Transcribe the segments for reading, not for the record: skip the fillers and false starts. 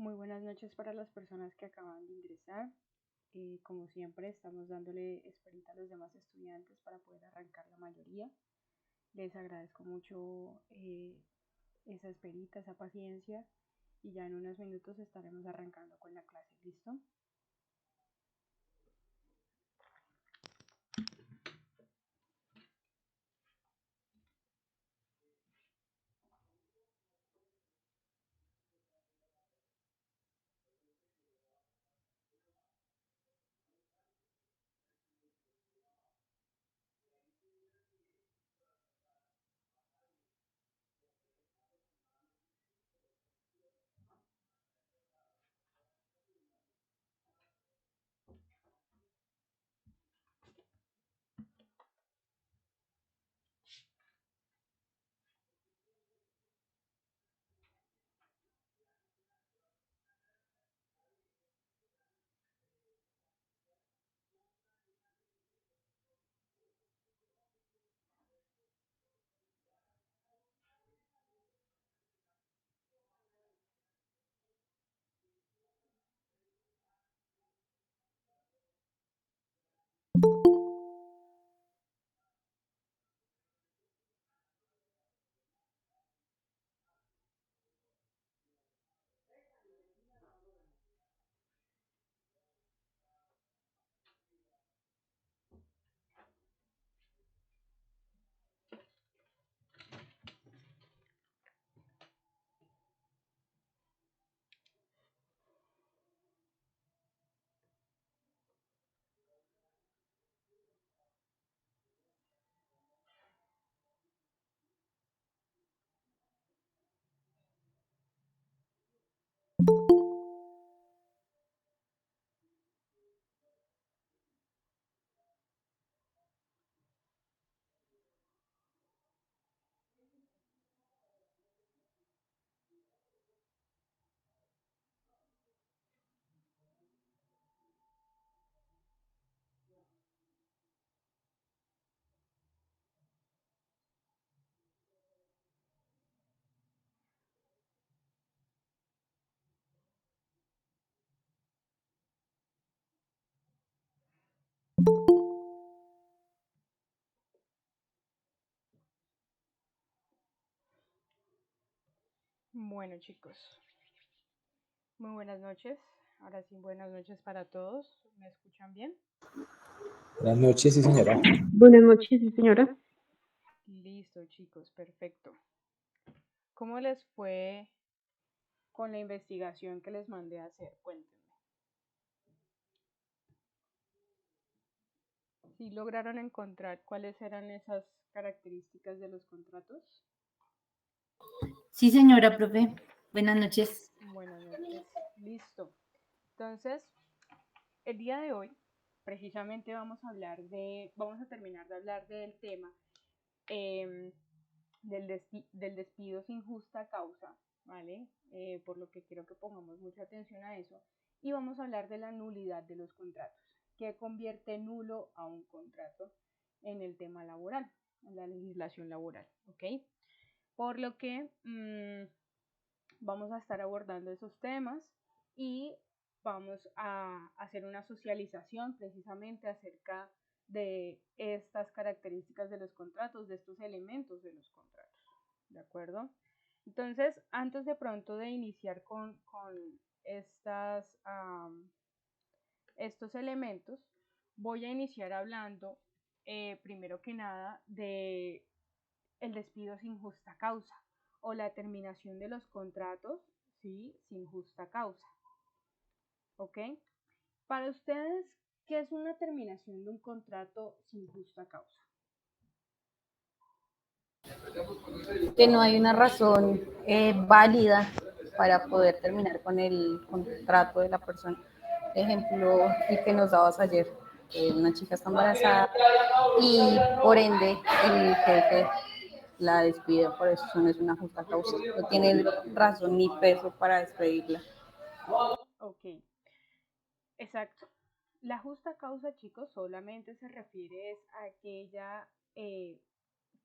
Muy buenas noches para las personas que acaban de ingresar. Como siempre, estamos dándole esperita a los demás estudiantes para poder arrancar la mayoría. Les agradezco mucho esa esperita, esa paciencia y ya en unos minutos estaremos arrancando con la clase. ¿Listo? Bueno, chicos, muy buenas noches. Ahora sí, buenas noches para todos. ¿Me escuchan bien? Buenas noches, sí, señora. Buenas noches, sí, señora. Listo, chicos, perfecto. ¿Cómo les fue con la investigación que les mandé a hacer? Cuéntenme. ¿Sí lograron encontrar cuáles eran esas características de los contratos? Sí, señora, profe. Buenas noches. Buenas noches. Listo. Entonces, el día de hoy, precisamente vamos a terminar de hablar del tema eh, del despido sin justa causa, ¿vale? Por lo que quiero que pongamos mucha atención a eso. Y vamos a hablar de la nulidad de los contratos, que convierte nulo a un contrato en el tema laboral, en la legislación laboral, ¿ok? Por lo que vamos a estar abordando esos temas y vamos a hacer una socialización precisamente acerca de estas características de los contratos, de estos elementos de los contratos, ¿de acuerdo? Entonces, antes de pronto de iniciar con estos elementos, voy a iniciar hablando primero que nada de el despido sin justa causa o la terminación de los contratos, ¿sí? Sin justa causa, ¿ok? Para ustedes, ¿qué es una terminación de un contrato sin justa causa? Que no hay una razón válida para poder terminar con el contrato de la persona. Ejemplo, el que nos dabas ayer, una chica está embarazada y por ende el jefe la despide, por eso no es una justa causa. No tiene razón ni peso para despedirla. Ok, exacto. La justa causa, chicos, solamente se refiere a aquella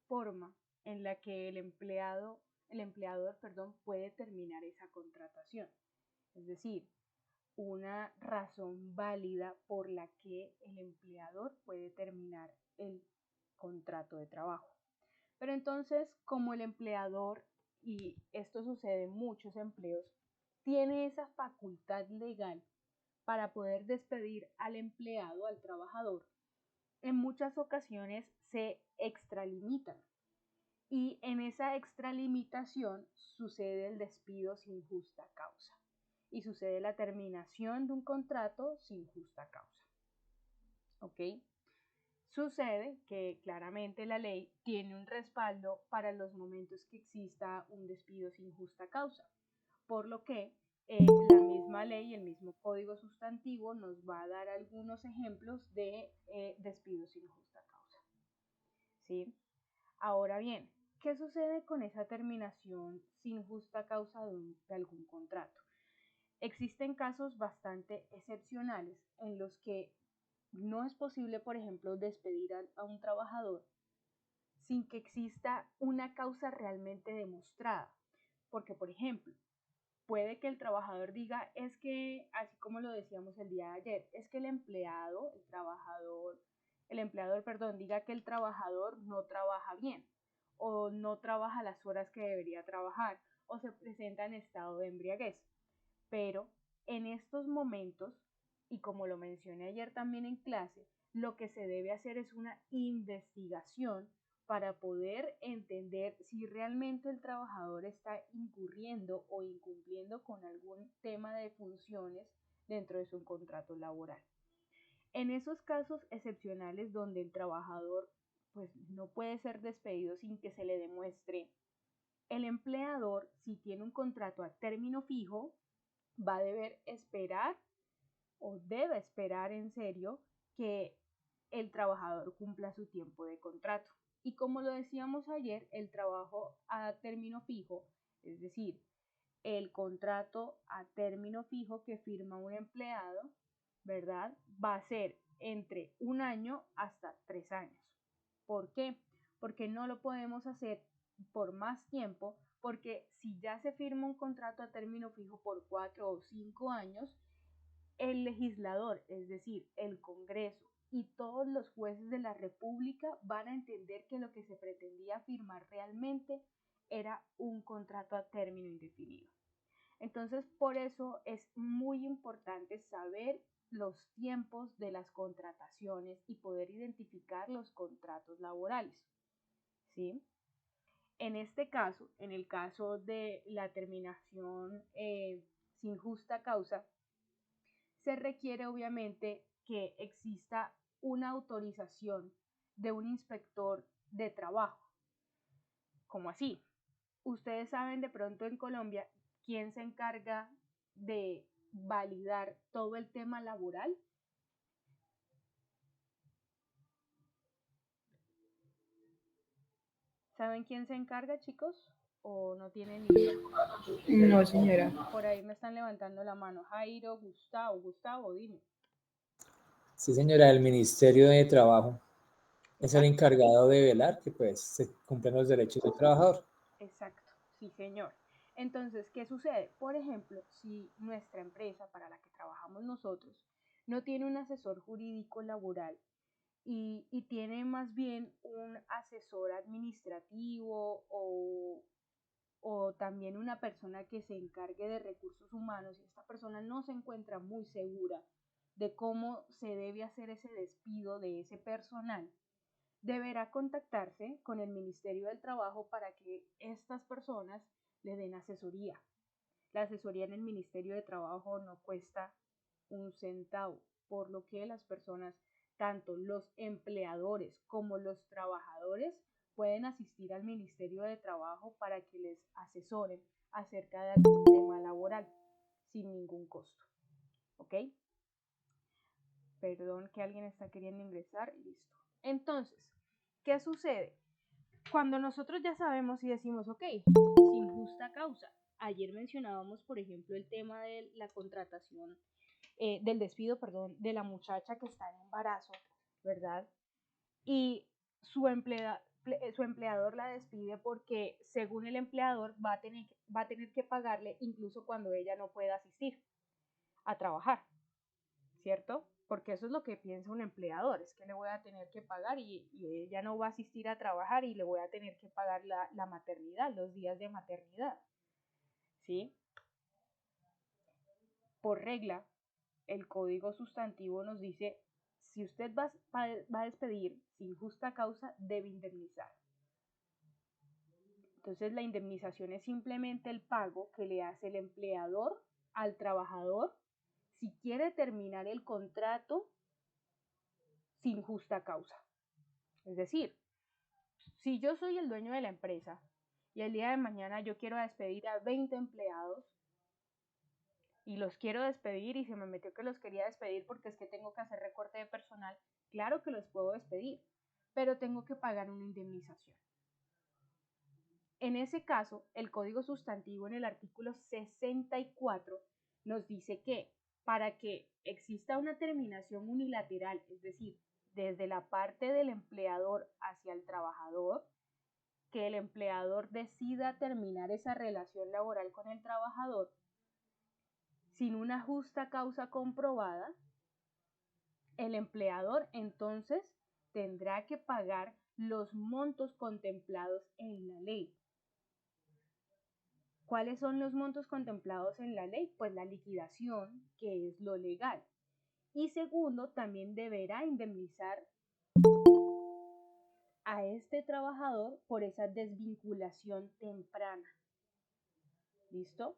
forma en la que el empleador, perdón, puede terminar esa contratación. es decir, una razón válida por la que el empleador puede terminar el contrato de trabajo. Pero entonces, como el empleador, y esto sucede en muchos empleos, tiene esa facultad legal para poder despedir al empleado, al trabajador, en muchas ocasiones se extralimitan. Y en esa extralimitación sucede el despido sin justa causa y sucede la terminación de un contrato sin justa causa. ¿Ok? Sucede que claramente la ley tiene un respaldo para los momentos que exista un despido sin justa causa, por lo que la misma ley, el mismo código sustantivo nos va a dar algunos ejemplos de despidos sin justa causa. ¿Sí? Ahora bien, ¿qué sucede con esa terminación sin justa causa de algún contrato? Existen casos bastante excepcionales en los que no es posible, por ejemplo, despedir a un trabajador sin que exista una causa realmente demostrada. Porque, por ejemplo, puede que el trabajador diga, es que, así como lo decíamos el día de ayer, es que el empleador, diga que el trabajador no trabaja bien o no trabaja las horas que debería trabajar o se presenta en estado de embriaguez. Pero en estos momentos, y como lo mencioné ayer también en clase, lo que se debe hacer es una investigación para poder entender si realmente el trabajador está incurriendo o incumpliendo con algún tema de funciones dentro de su contrato laboral. En esos casos excepcionales donde el trabajador pues no puede ser despedido sin que se le demuestre, el empleador, si tiene un contrato a término fijo, va a deber esperar o debe esperar en serio que el trabajador cumpla su tiempo de contrato. Y como lo decíamos ayer, el trabajo a término fijo, es decir, el contrato a término fijo que firma un empleado, ¿verdad? Va a ser entre 1 año hasta 3 años. ¿Por qué? Porque no lo podemos hacer por más tiempo, porque si ya se firma un contrato a término fijo por 4 o 5 años, el legislador, es decir, el Congreso y todos los jueces de la República van a entender que lo que se pretendía firmar realmente era un contrato a término indefinido. Entonces, por eso es muy importante saber los tiempos de las contrataciones y poder identificar los contratos laborales, ¿sí? En este caso, en el caso de la terminación sin justa causa, se requiere obviamente que exista una autorización de un inspector de trabajo. ¿Cómo así? Ustedes saben de pronto en Colombia quién se encarga de validar todo el tema laboral. ¿Saben quién se encarga, chicos? ¿O no tienen ni idea? No, señora. Por ahí me están levantando la mano. Jairo, Gustavo, dime. Sí, señora, el Ministerio de Trabajo es el Exacto. encargado de velar que pues se cumplan los derechos del trabajador. Exacto, sí, señor. Entonces, ¿qué sucede? Por ejemplo, si nuestra empresa para la que trabajamos nosotros no tiene un asesor jurídico laboral y tiene más bien un asesor administrativo o también una persona que se encargue de recursos humanos y esta persona no se encuentra muy segura de cómo se debe hacer ese despido de ese personal, deberá contactarse con el Ministerio del Trabajo para que estas personas le den asesoría. La asesoría en el Ministerio de Trabajo no cuesta un centavo, por lo que las personas, tanto los empleadores como los trabajadores, pueden asistir al Ministerio de Trabajo para que les asesoren acerca de algún tema laboral sin ningún costo. ¿Ok? Perdón que alguien está queriendo ingresar. Listo. Entonces, ¿qué sucede? Cuando nosotros ya sabemos y decimos, ok, sin justa causa. Ayer mencionábamos, por ejemplo, el tema de la contratación, del despido, perdón, de la muchacha que está en embarazo, ¿verdad? Y su empleador la despide porque según el empleador va a tener que pagarle incluso cuando ella no pueda asistir a trabajar, ¿cierto? Porque eso es lo que piensa un empleador, es que le voy a tener que pagar y ella no va a asistir a trabajar y le voy a tener que pagar la maternidad, los días de maternidad, ¿sí? Por regla, el código sustantivo nos dice, si usted va a despedir sin justa causa, debe indemnizar. Entonces la indemnización es simplemente el pago que le hace el empleador al trabajador si quiere terminar el contrato sin justa causa. Es decir, si yo soy el dueño de la empresa y el día de mañana yo quiero despedir a 20 empleados y los quiero despedir y se me metió que los quería despedir porque es que tengo que hacer recorte de personal, claro que los puedo despedir, pero tengo que pagar una indemnización. En ese caso, el código sustantivo en el artículo 64 nos dice que para que exista una terminación unilateral, es decir, desde la parte del empleador hacia el trabajador, que el empleador decida terminar esa relación laboral con el trabajador sin una justa causa comprobada, el empleador entonces tendrá que pagar los montos contemplados en la ley. ¿Cuáles son los montos contemplados en la ley? Pues la liquidación, que es lo legal. Y segundo, también deberá indemnizar a este trabajador por esa desvinculación temprana. ¿Listo?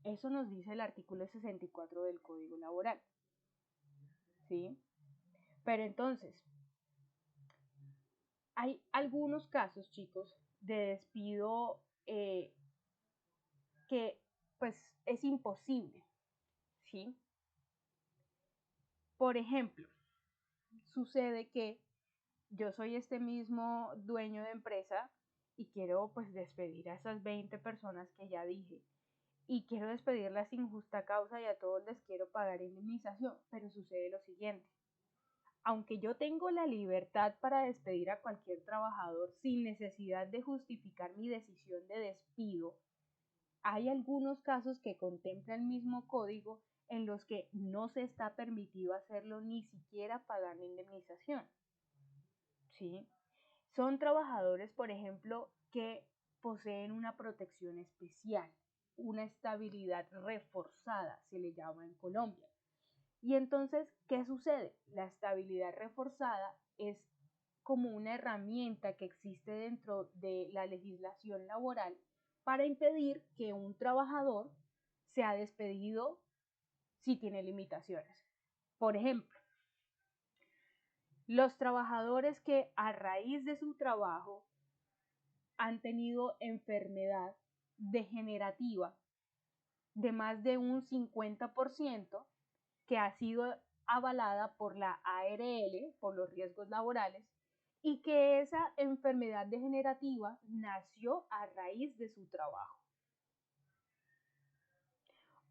Eso nos dice el artículo 64 del Código Laboral. ¿Sí? Pero entonces, hay algunos casos, chicos, de despido que pues es imposible, ¿sí? Por ejemplo, sucede que yo soy este mismo dueño de empresa y quiero pues despedir a esas 20 personas que ya dije y quiero despedirlas sin justa causa y a todos les quiero pagar indemnización, pero sucede lo siguiente. Aunque yo tengo la libertad para despedir a cualquier trabajador sin necesidad de justificar mi decisión de despido, hay algunos casos que contempla el mismo código en los que no se está permitido hacerlo ni siquiera pagar la indemnización. ¿Sí? Son trabajadores, por ejemplo, que poseen una protección especial, una estabilidad reforzada, se le llama en Colombia. Y entonces, ¿qué sucede? La estabilidad reforzada es como una herramienta que existe dentro de la legislación laboral para impedir que un trabajador sea despedido si tiene limitaciones. Por ejemplo, los trabajadores que a raíz de su trabajo han tenido enfermedad degenerativa de más de un 50% que ha sido avalada por la ARL, por los riesgos laborales, y que esa enfermedad degenerativa nació a raíz de su trabajo.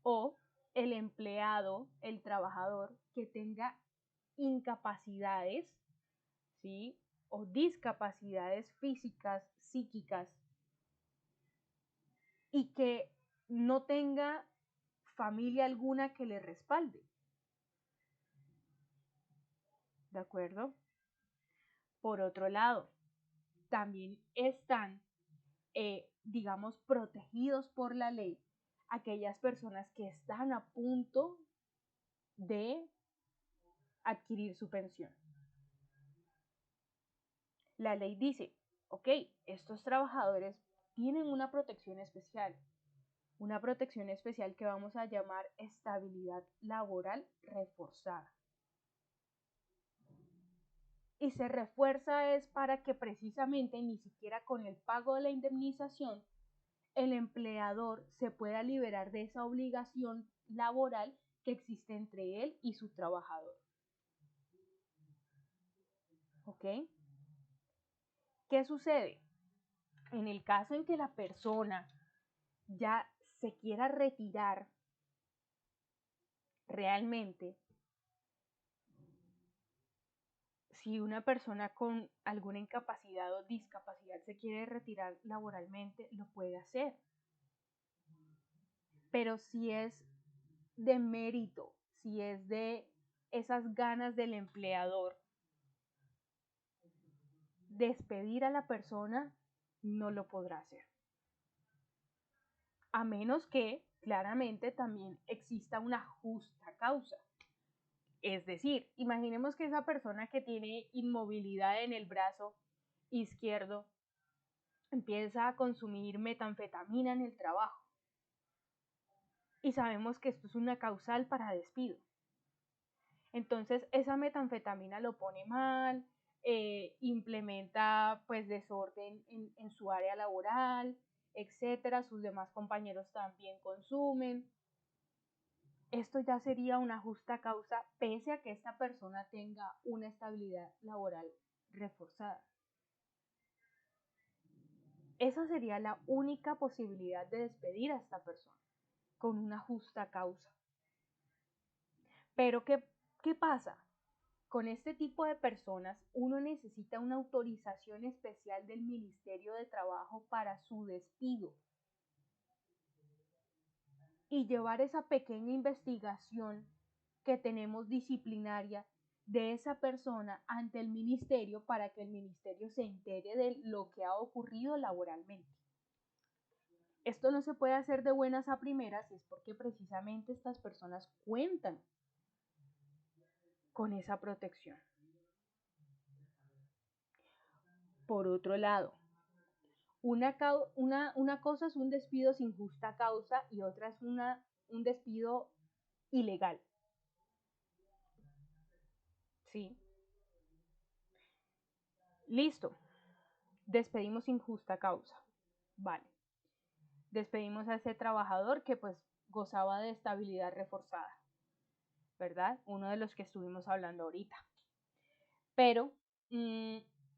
O el empleado, el trabajador que tenga incapacidades, ¿sí? O discapacidades físicas, psíquicas, y que no tenga familia alguna que le respalde. ¿De acuerdo? Por otro lado, también están, digamos, protegidos por la ley aquellas personas que están a punto de adquirir su pensión. La ley dice, ok, estos trabajadores tienen una protección especial que vamos a llamar estabilidad laboral reforzada. Y se refuerza es para que precisamente ni siquiera con el pago de la indemnización el empleador se pueda liberar de esa obligación laboral que existe entre él y su trabajador. ¿Ok? ¿Qué sucede? En el caso en que la persona ya se quiera retirar realmente, si una persona con alguna incapacidad o discapacidad se quiere retirar laboralmente, lo puede hacer. Pero si es de mérito, si es de esas ganas del empleador, despedir a la persona no lo podrá hacer. A menos que claramente también exista una justa causa. Es decir, imaginemos que esa persona que tiene inmovilidad en el brazo izquierdo empieza a consumir metanfetamina en el trabajo. Y sabemos que esto es una causal para despido. Entonces esa metanfetamina lo pone mal, implementa pues desorden en su área laboral, etcétera. Sus demás compañeros también consumen. Esto ya sería una justa causa pese a que esta persona tenga una estabilidad laboral reforzada. Esa sería la única posibilidad de despedir a esta persona, con una justa causa. Pero ¿qué pasa? Con este tipo de personas uno necesita una autorización especial del Ministerio de Trabajo para su despido y llevar esa pequeña investigación que tenemos disciplinaria de esa persona ante el ministerio para que el ministerio se entere de lo que ha ocurrido laboralmente. Esto no se puede hacer de buenas a primeras y es porque precisamente estas personas cuentan con esa protección. Por otro lado, una cosa es un despido sin justa causa y otra es un despido ilegal. ¿Sí? Listo. Despedimos sin justa causa. Vale. Despedimos a ese trabajador que pues gozaba de estabilidad reforzada, ¿verdad? Uno de los que estuvimos hablando ahorita. Pero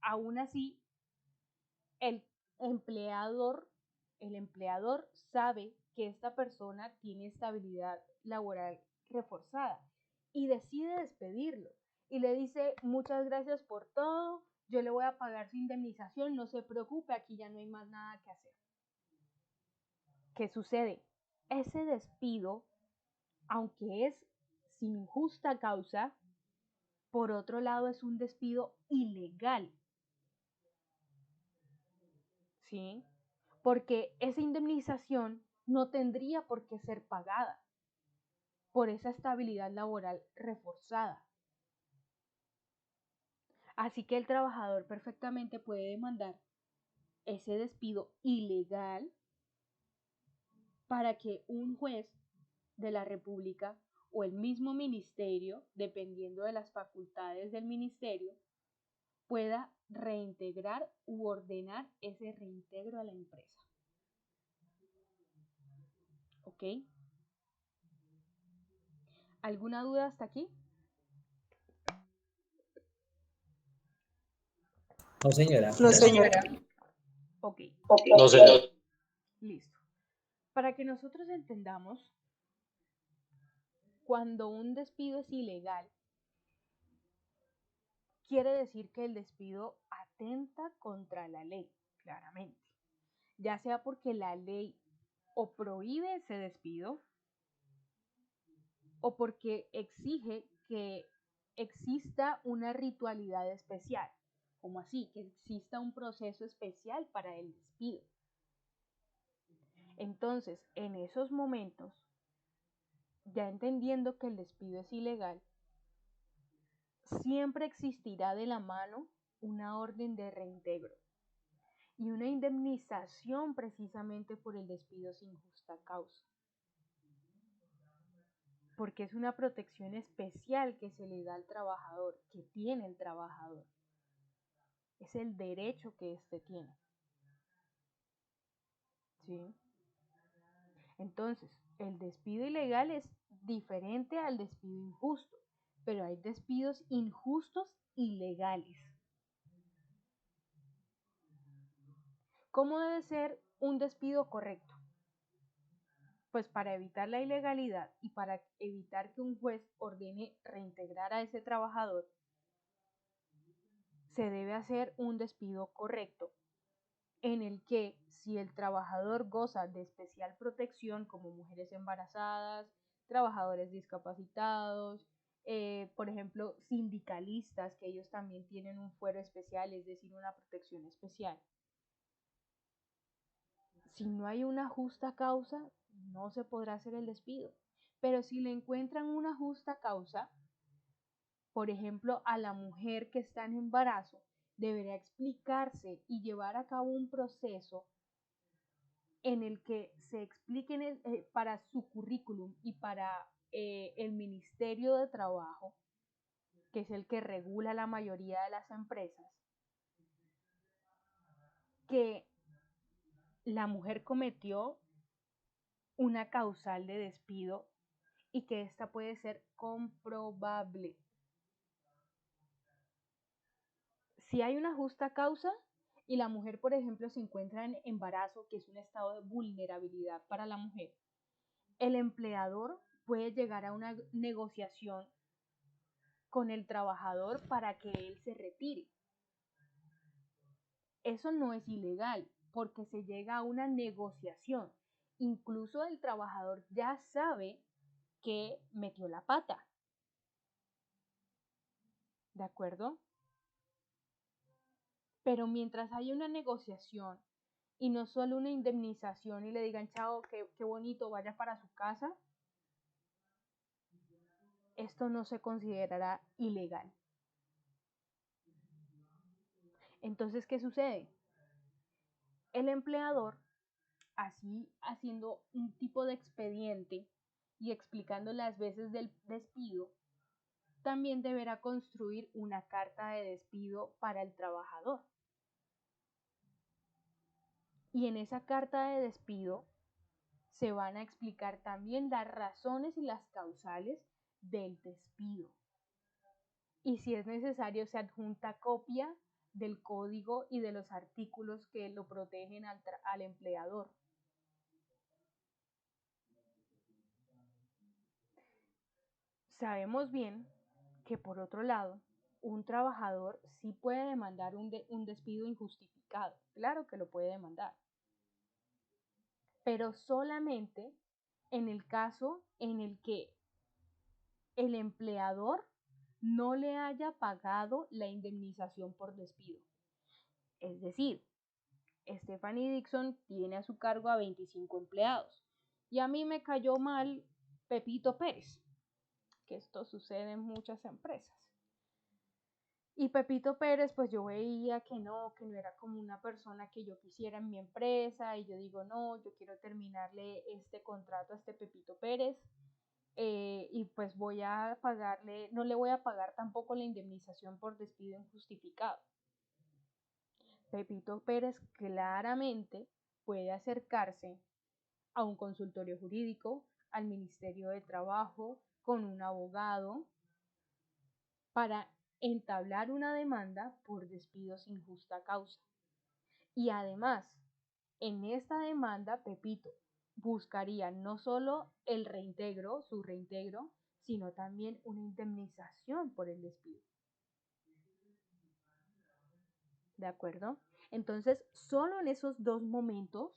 aún así el empleador sabe que esta persona tiene estabilidad laboral reforzada y decide despedirlo y le dice muchas gracias por todo, yo le voy a pagar su indemnización, no se preocupe, aquí ya no hay más nada que hacer. ¿Qué sucede? Ese despido, aunque es sin justa causa, por otro lado es un despido ilegal. ¿Sí? Porque esa indemnización no tendría por qué ser pagada por esa estabilidad laboral reforzada. Así que el trabajador perfectamente puede demandar ese despido ilegal para que un juez de la República o el mismo ministerio, dependiendo de las facultades del ministerio, pueda reintegrar u ordenar ese reintegro a la empresa. ¿Ok? ¿Alguna duda hasta aquí? No, señora. No, señora. Ok, No, señora. listo. Para que nosotros entendamos, cuando un despido es ilegal, quiere decir que el despido atenta contra la ley, claramente. Ya sea porque la ley o prohíbe ese despido o porque exige que exista una ritualidad especial. ¿Cómo así? Que exista un proceso especial para el despido. Entonces, en esos momentos, ya entendiendo que el despido es ilegal, siempre existirá de la mano una orden de reintegro y una indemnización precisamente por el despido sin justa causa. Porque es una protección especial que se le da al trabajador, que tiene el trabajador. Es el derecho que éste tiene. ¿Sí? Entonces, el despido ilegal es diferente al despido injusto, pero hay despidos injustos y legales. ¿Cómo debe ser un despido correcto? Pues para evitar la ilegalidad y para evitar que un juez ordene reintegrar a ese trabajador, se debe hacer un despido correcto en el que si el trabajador goza de especial protección como mujeres embarazadas, trabajadores discapacitados, por ejemplo, sindicalistas, que ellos también tienen un fuero especial, es decir, una protección especial. Si no hay una justa causa, no se podrá hacer el despido. Pero si le encuentran una justa causa, por ejemplo, a la mujer que está en embarazo, deberá explicarse y llevar a cabo un proceso en el que se expliquen para su currículum y para el Ministerio de Trabajo, que es el que regula la mayoría de las empresas, que la mujer cometió una causal de despido y que esta puede ser comprobable. Si hay una justa causa y la mujer, por ejemplo, se encuentra en embarazo, que es un estado de vulnerabilidad para la mujer, el empleador puede llegar a una negociación con el trabajador para que él se retire. Eso no es ilegal porque se llega a una negociación. Incluso el trabajador ya sabe que metió la pata. ¿De acuerdo? Pero mientras hay una negociación y no solo una indemnización y le digan, chao, qué bonito, vaya para su casa, esto no se considerará ilegal. Entonces, ¿qué sucede? El empleador, así haciendo un tipo de expediente y explicando las veces del despido, también deberá construir una carta de despido para el trabajador. Y en esa carta de despido se van a explicar también las razones y las causales del despido. Y si es necesario, se adjunta copia del código y de los artículos que lo protegen al empleador. Sabemos bien que, por otro lado, un trabajador sí puede demandar un despido injustificado. Claro que lo puede demandar. Pero solamente en el caso en el que el empleador no le haya pagado la indemnización por despido. Es decir, Stephanie Dixon tiene a su cargo a 25 empleados y a mí me cayó mal Pepito Pérez, que esto sucede en muchas empresas. Y Pepito Pérez, pues yo veía que no era como una persona que yo quisiera en mi empresa y yo digo, no, yo quiero terminarle este contrato a este Pepito Pérez. Y pues voy a pagarle, no le voy a pagar tampoco la indemnización por despido injustificado. Pepito Pérez claramente puede acercarse a un consultorio jurídico, al Ministerio de Trabajo, con un abogado, para entablar una demanda por despido sin justa causa. Y además, en esta demanda, Pepito buscaría no solo el reintegro, su reintegro, sino también una indemnización por el despido. ¿De acuerdo? Entonces, solo en esos dos momentos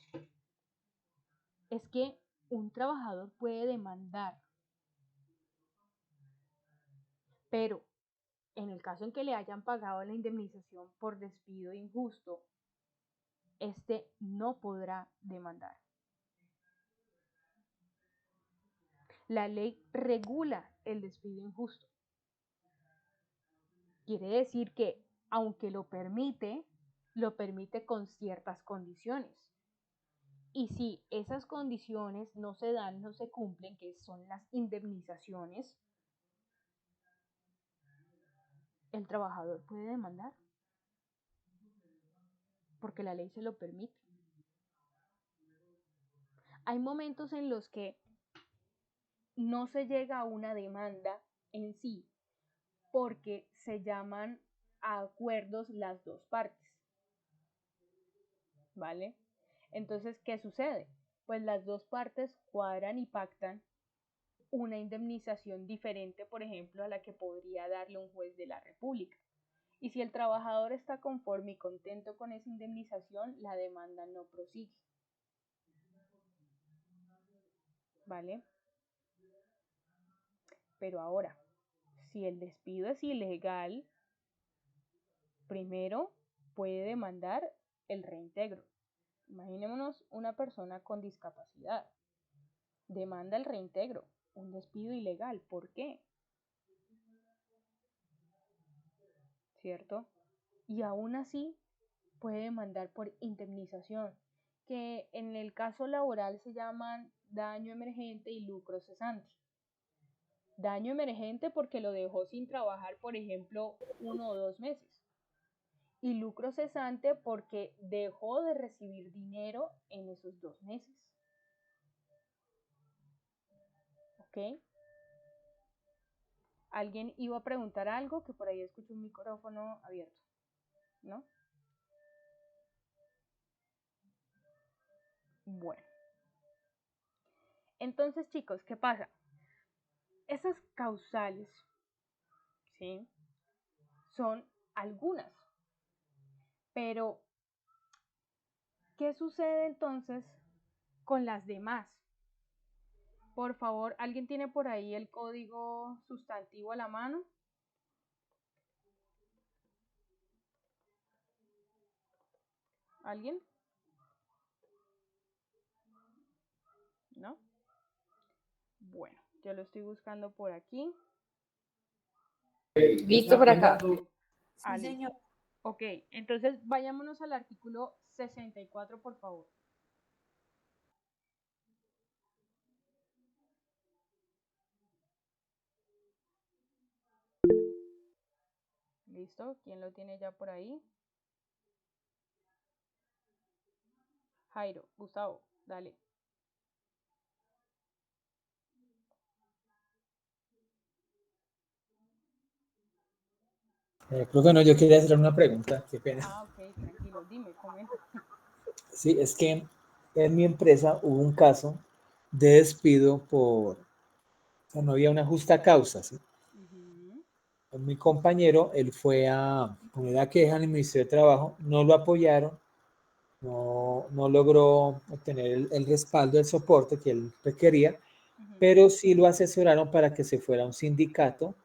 es que un trabajador puede demandar. Pero en el caso en que le hayan pagado la indemnización por despido injusto, este no podrá demandar. La ley regula el despido injusto. Quiere decir que, aunque lo permite con ciertas condiciones. Y si esas condiciones no se dan, no se cumplen, que son las indemnizaciones, el trabajador puede demandar, porque la ley se lo permite. Hay momentos en los que no se llega a una demanda en sí, porque se llaman a acuerdos las dos partes. ¿Vale? Entonces, ¿qué sucede? Pues las dos partes cuadran y pactan una indemnización diferente, por ejemplo, a la que podría darle un juez de la República. Y si el trabajador está conforme y contento con esa indemnización, la demanda no prosigue. ¿Vale? Pero ahora, si el despido es ilegal, primero puede demandar el reintegro. Imaginémonos una persona con discapacidad. Demanda el reintegro, un despido ilegal. ¿Por qué? ¿Cierto? Y aún así puede demandar por indemnización, que en el caso laboral se llaman daño emergente y lucro cesante. Daño emergente porque lo dejó sin trabajar, por ejemplo, 1 o 2 meses. Y lucro cesante porque dejó de recibir dinero en esos 2 meses. ¿Ok? ¿Alguien iba a preguntar algo? Que por ahí escucho un micrófono abierto, ¿no? Bueno. Entonces, chicos, ¿qué pasa? Esas causales, ¿sí? Son algunas. Pero, ¿qué sucede entonces con las demás? Por favor, ¿alguien tiene por ahí el código sustantivo a la mano? ¿Alguien? ¿No? Bueno, yo lo estoy buscando por aquí. Listo por acá. Ah, listo. Ok, entonces vayámonos al artículo 64, por favor. ¿Listo? ¿Quién lo tiene ya por ahí? Jairo, Gustavo, dale. Creo que no, yo quería hacer una pregunta, qué pena. Ah, ok, tranquilo, dime, comenta. Sí, es que en mi empresa hubo un caso de despido por, o sea, no había una justa causa, ¿sí? Con mi compañero, él fue a poner la queja en el Ministerio de Trabajo, no lo apoyaron, no logró obtener el respaldo, el soporte que él requería, pero sí lo asesoraron para que se fuera a un sindicato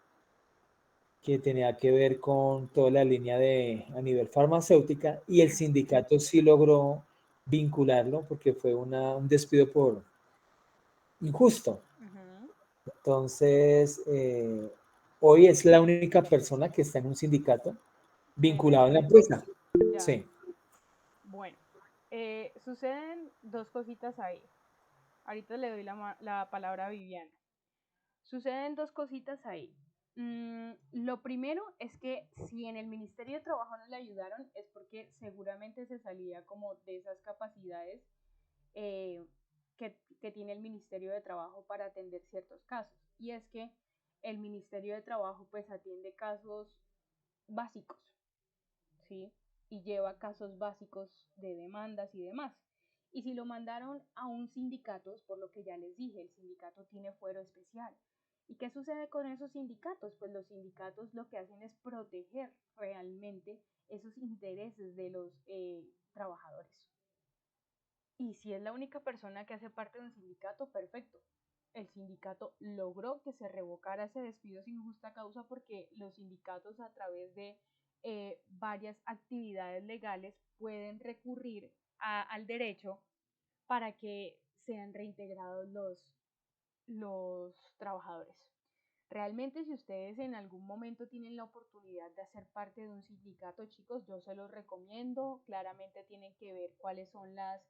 que tenía que ver con toda la línea a nivel farmacéutica, y el sindicato sí logró vincularlo porque fue un despido por injusto. Entonces, hoy es la única persona que está en un sindicato vinculado en la empresa. Ya. Sí. Bueno, suceden dos cositas ahí. Ahorita le doy la palabra a Viviana. Suceden dos cositas ahí. Lo primero es que si en el Ministerio de Trabajo no le ayudaron es porque seguramente se salía como de esas capacidades que tiene el Ministerio de Trabajo para atender ciertos casos. Y es que el Ministerio de Trabajo pues atiende casos básicos, ¿sí? Y lleva casos básicos de demandas y demás. Y si lo mandaron a un sindicato, es por lo que ya les dije, el sindicato tiene fuero especial. ¿Y qué sucede con esos sindicatos? Pues los sindicatos lo que hacen es proteger realmente esos intereses de los trabajadores. Y si es la única persona que hace parte de un sindicato, perfecto. El sindicato logró que se revocara ese despido sin justa causa porque los sindicatos a través de varias actividades legales pueden recurrir al derecho para que sean reintegrados los trabajadores. Realmente, si ustedes en algún momento tienen la oportunidad de hacer parte de un sindicato, chicos, yo se los recomiendo. Claramente tienen que ver cuáles son las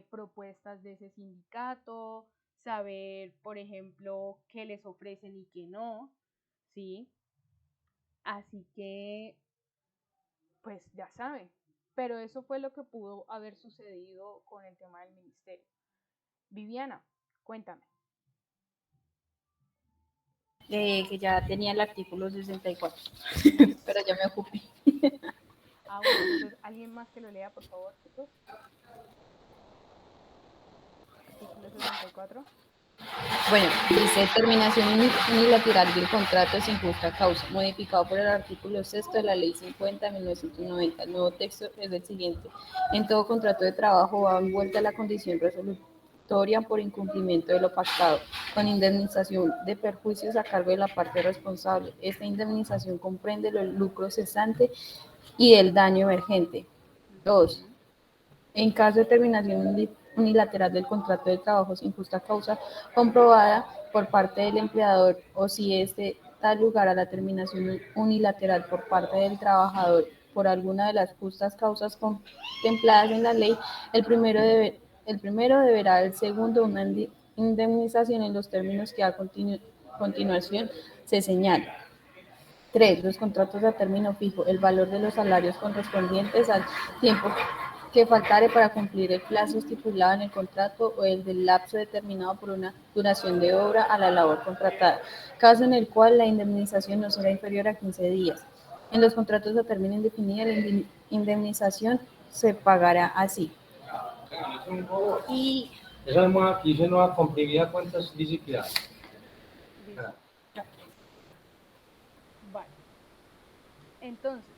propuestas de ese sindicato, saber, por ejemplo, qué les ofrecen y qué no, ¿sí? Así que, pues ya saben. Pero eso fue lo que pudo haber sucedido con el tema del ministerio. Viviana, cuéntame. Que ya tenía el artículo 64, pero ya me ocupé. Ah, bueno, entonces, ¿alguien más que lo lea, por favor, chicos? Artículo 64. Bueno, dice terminación unilateral del contrato sin justa causa, modificado por el artículo 6 de la Ley 50 de 1990. El nuevo texto es el siguiente. En todo contrato de trabajo va envuelta la condición resolutoria por incumplimiento de lo pactado, con indemnización de perjuicios a cargo de la parte responsable. Esta indemnización comprende los lucros cesantes y el daño emergente. 2. En caso de terminación unilateral del contrato de trabajo sin justa causa comprobada por parte del empleador o si éste da lugar a la terminación unilateral por parte del trabajador por alguna de las justas causas contempladas en la ley, el primero deberá al segundo una indemnización en los términos que a continuación se señala. 3. Los contratos a término fijo, el valor de los salarios correspondientes al tiempo que faltare para cumplir el plazo estipulado en el contrato o el del lapso determinado por una duración de obra a la labor contratada, caso en el cual la indemnización no será inferior a 15 días. En los contratos a término indefinido, la indemnización se pagará así. Y esa almohada que dice nueva comprimida, ¿cuántas dice que hay? Listo. Vale. Entonces,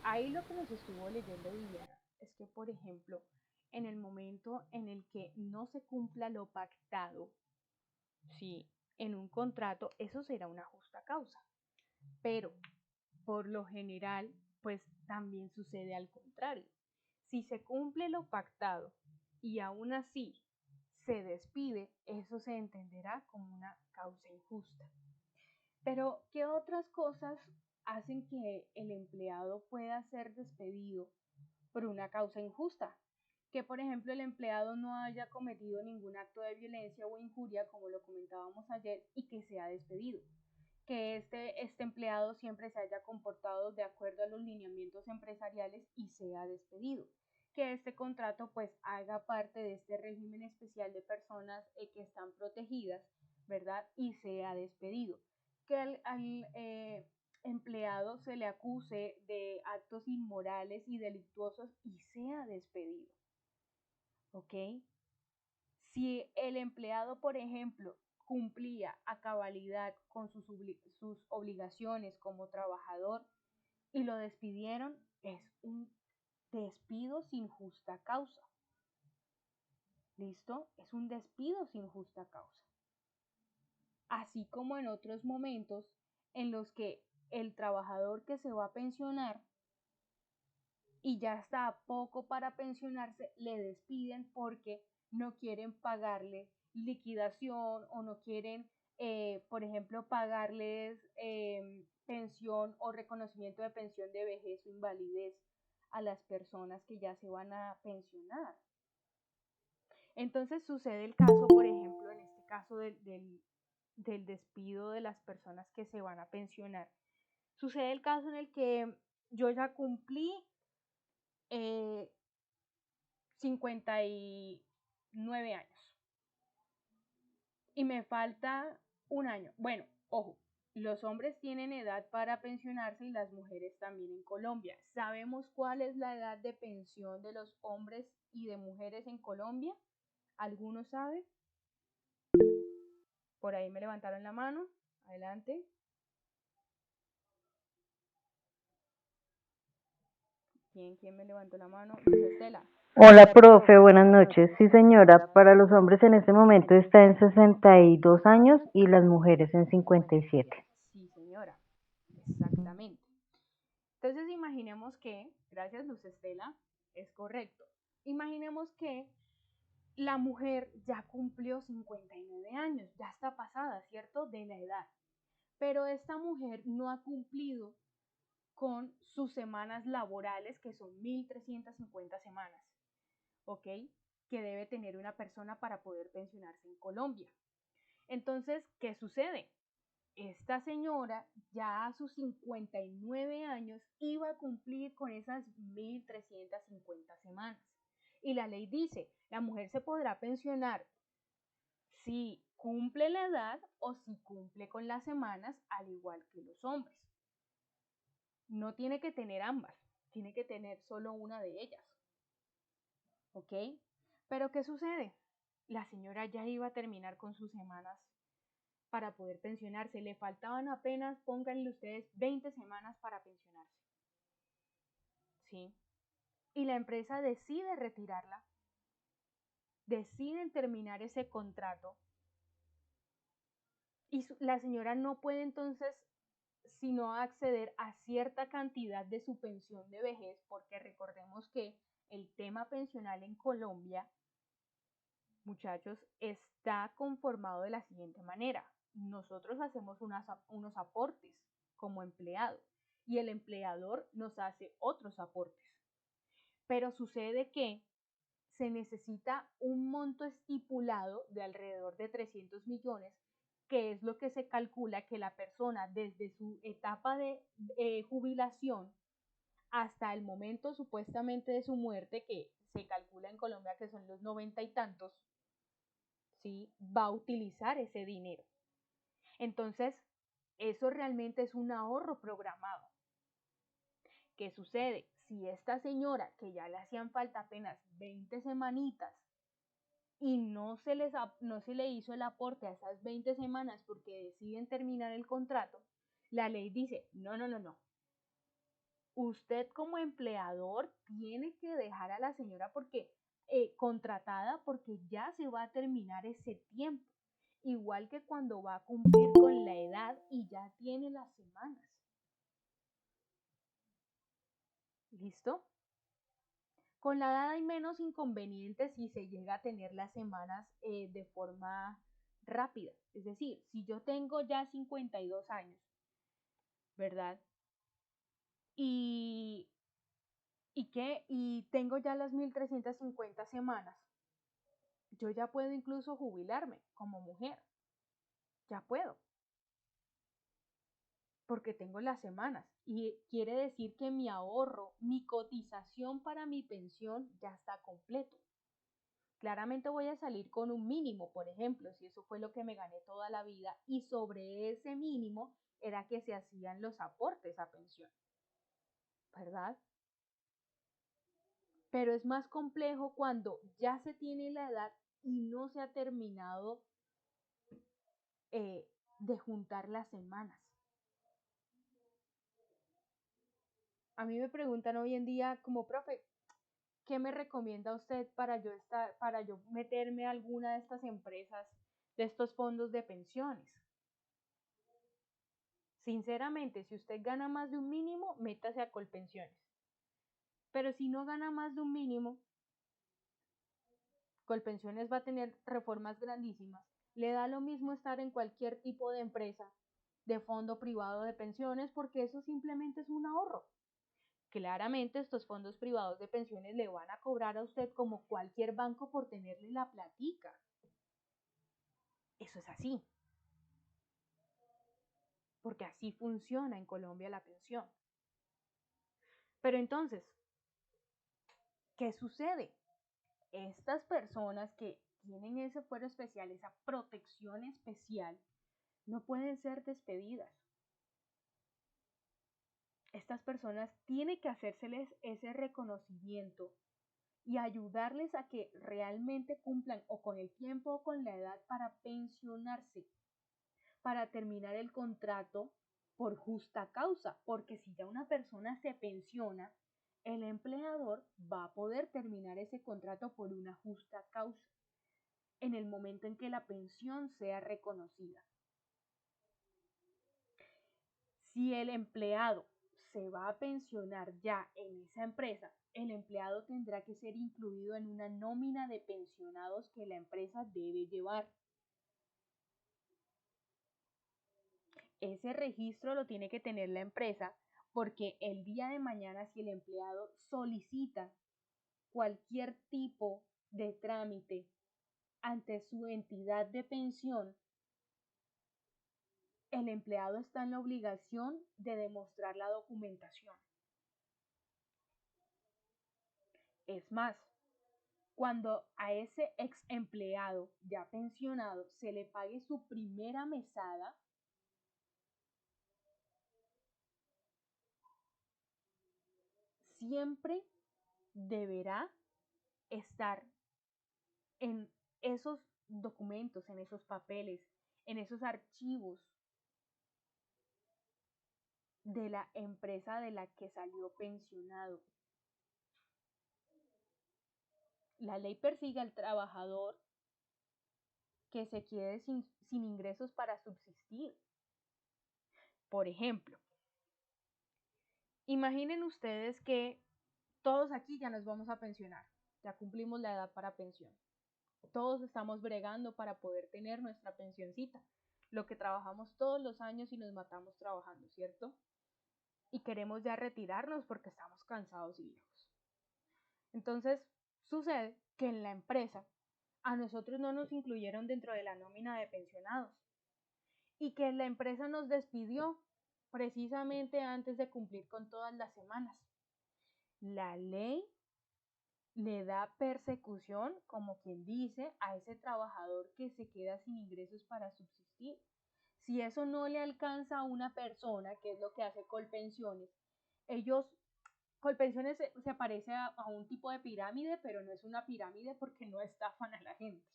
ahí lo que nos estuvo leyendo Viviana es que, por ejemplo, en el momento en el que no se cumpla lo pactado, sí, en un contrato, eso será una justa causa. Pero, por lo general, pues también sucede al contrario. Si se cumple lo pactado y aún así se despide, eso se entenderá como una causa injusta. Pero, ¿qué otras cosas hacen que el empleado pueda ser despedido por una causa injusta? Que, por ejemplo, el empleado no haya cometido ningún acto de violencia o injuria, como lo comentábamos ayer, y que sea despedido. Que este empleado siempre se haya comportado de acuerdo a los lineamientos empresariales y sea despedido. Que este contrato pues haga parte de este régimen especial de personas que están protegidas, ¿verdad? Y sea despedido. Que al empleado se le acuse de actos inmorales y delictuosos y sea despedido. ¿Ok? Si el empleado, por ejemplo, cumplía a cabalidad con sus obligaciones como trabajador y lo despidieron, es un despido sin justa causa. ¿Listo? Es un despido sin justa causa. Así como en otros momentos en los que el trabajador que se va a pensionar y ya está a poco para pensionarse, le despiden porque no quieren pagarle liquidación o no quieren, por ejemplo, pagarles pensión o reconocimiento de pensión de vejez o invalidez a las personas que ya se van a pensionar. Entonces sucede el caso, por ejemplo, en este caso del despido de las personas que se van a pensionar. Sucede el caso en el que yo ya cumplí 59 años y me falta un año. Bueno, ojo, los hombres tienen edad para pensionarse y las mujeres también en Colombia. ¿Sabemos cuál es la edad de pensión de los hombres y de mujeres en Colombia? ¿Alguno sabe? Por ahí me levantaron la mano. Adelante. ¿Quién me levantó la mano? Luz Estela. Hola, profe, buenas noches. Sí, señora, para los hombres en este momento está en 62 años y las mujeres en 57. Sí, señora, exactamente. Entonces imaginemos que, gracias Luz Estela, es correcto. Imaginemos que la mujer ya cumplió 59 años, ya está pasada, ¿cierto? De la edad. Pero esta mujer no ha cumplido con sus semanas laborales, que son 1.350 semanas, ¿ok? Que debe tener una persona para poder pensionarse en Colombia. Entonces, ¿qué sucede? Esta señora ya a sus 59 años iba a cumplir con esas 1.350 semanas. Y la ley dice, la mujer se podrá pensionar si cumple la edad o si cumple con las semanas, al igual que los hombres. No tiene que tener ambas, tiene que tener solo una de ellas. ¿Ok? Pero ¿qué sucede? la señora ya iba a terminar con sus semanas para poder pensionarse. Le faltaban apenas, pónganle ustedes, 20 semanas para pensionarse. ¿Sí? Y la empresa decide retirarla, deciden terminar ese contrato y la señora no puede entonces sino acceder a cierta cantidad de su pensión de vejez, porque recordemos que el tema pensional en Colombia, muchachos, está conformado de la siguiente manera. Nosotros hacemos unos aportes como empleado y el empleador nos hace otros aportes. Pero sucede que se necesita un monto estipulado de alrededor de 300 millones, que es lo que se calcula que la persona desde su etapa de jubilación hasta el momento supuestamente de su muerte, que se calcula en Colombia que son los 90 y tantos, ¿sí? Va a utilizar ese dinero. Entonces, eso realmente es un ahorro programado. ¿Qué sucede? Si esta señora, que ya le hacían falta apenas 20 semanitas, y no se le hizo el aporte a esas 20 semanas porque deciden terminar el contrato, la ley dice, no. Usted como empleador tiene que dejar a la señora contratada porque ya se va a terminar ese tiempo. Igual que cuando va a cumplir con la edad y ya tiene las semanas. ¿Listo? Con la edad hay menos inconvenientes si se llega a tener las semanas de forma rápida. Es decir, si yo tengo ya 52 años, ¿verdad? Y tengo ya las 1350 semanas, yo ya puedo incluso jubilarme como mujer. Ya puedo. Porque tengo las semanas. Y quiere decir que mi ahorro, mi cotización para mi pensión ya está completo. Claramente voy a salir con un mínimo, por ejemplo, si eso fue lo que me gané toda la vida, y sobre ese mínimo era que se hacían los aportes a pensión, ¿verdad? Pero es más complejo cuando ya se tiene la edad y no se ha terminado de juntar las semanas. A mí me preguntan hoy en día como profe, ¿qué me recomienda usted para yo meterme a alguna de estas empresas, de estos fondos de pensiones? Sinceramente, si usted gana más de un mínimo, métase a Colpensiones. Pero si no gana más de un mínimo, Colpensiones va a tener reformas grandísimas. Le da lo mismo estar en cualquier tipo de empresa, de fondo privado de pensiones, porque eso simplemente es un ahorro. Claramente estos fondos privados de pensiones le van a cobrar a usted como cualquier banco por tenerle la platica. Eso es así. Porque así funciona en Colombia la pensión. Pero entonces, ¿qué sucede? Estas personas que tienen ese fuero especial, esa protección especial, no pueden ser despedidas. Estas personas tienen que hacérseles ese reconocimiento y ayudarles a que realmente cumplan o con el tiempo o con la edad para pensionarse, para terminar el contrato por justa causa, porque si ya una persona se pensiona, el empleador va a poder terminar ese contrato por una justa causa en el momento en que la pensión sea reconocida. Si el empleado se va a pensionar ya en esa empresa, el empleado tendrá que ser incluido en una nómina de pensionados que la empresa debe llevar. Ese registro lo tiene que tener la empresa porque el día de mañana, si el empleado solicita cualquier tipo de trámite ante su entidad de pensión, el empleado está en la obligación de demostrar la documentación. Es más, cuando a ese ex empleado ya pensionado se le pague su primera mesada, siempre deberá estar en esos documentos, en esos papeles, en esos archivos de la empresa de la que salió pensionado. La ley persigue al trabajador que se quede sin ingresos para subsistir. Por ejemplo, imaginen ustedes que todos aquí ya nos vamos a pensionar, ya cumplimos la edad para pensión. Todos estamos bregando para poder tener nuestra pensioncita, lo que trabajamos todos los años y nos matamos trabajando, ¿cierto? Y queremos ya retirarnos porque estamos cansados y viejos. Entonces, sucede que en la empresa a nosotros no nos incluyeron dentro de la nómina de pensionados y que la empresa nos despidió precisamente antes de cumplir con todas las semanas. La ley le da persecución, como quien dice, a ese trabajador que se queda sin ingresos para subsistir. Si eso no le alcanza a una persona, que es lo que hace Colpensiones, Colpensiones se parece a un tipo de pirámide, pero no es una pirámide porque no estafan a la gente.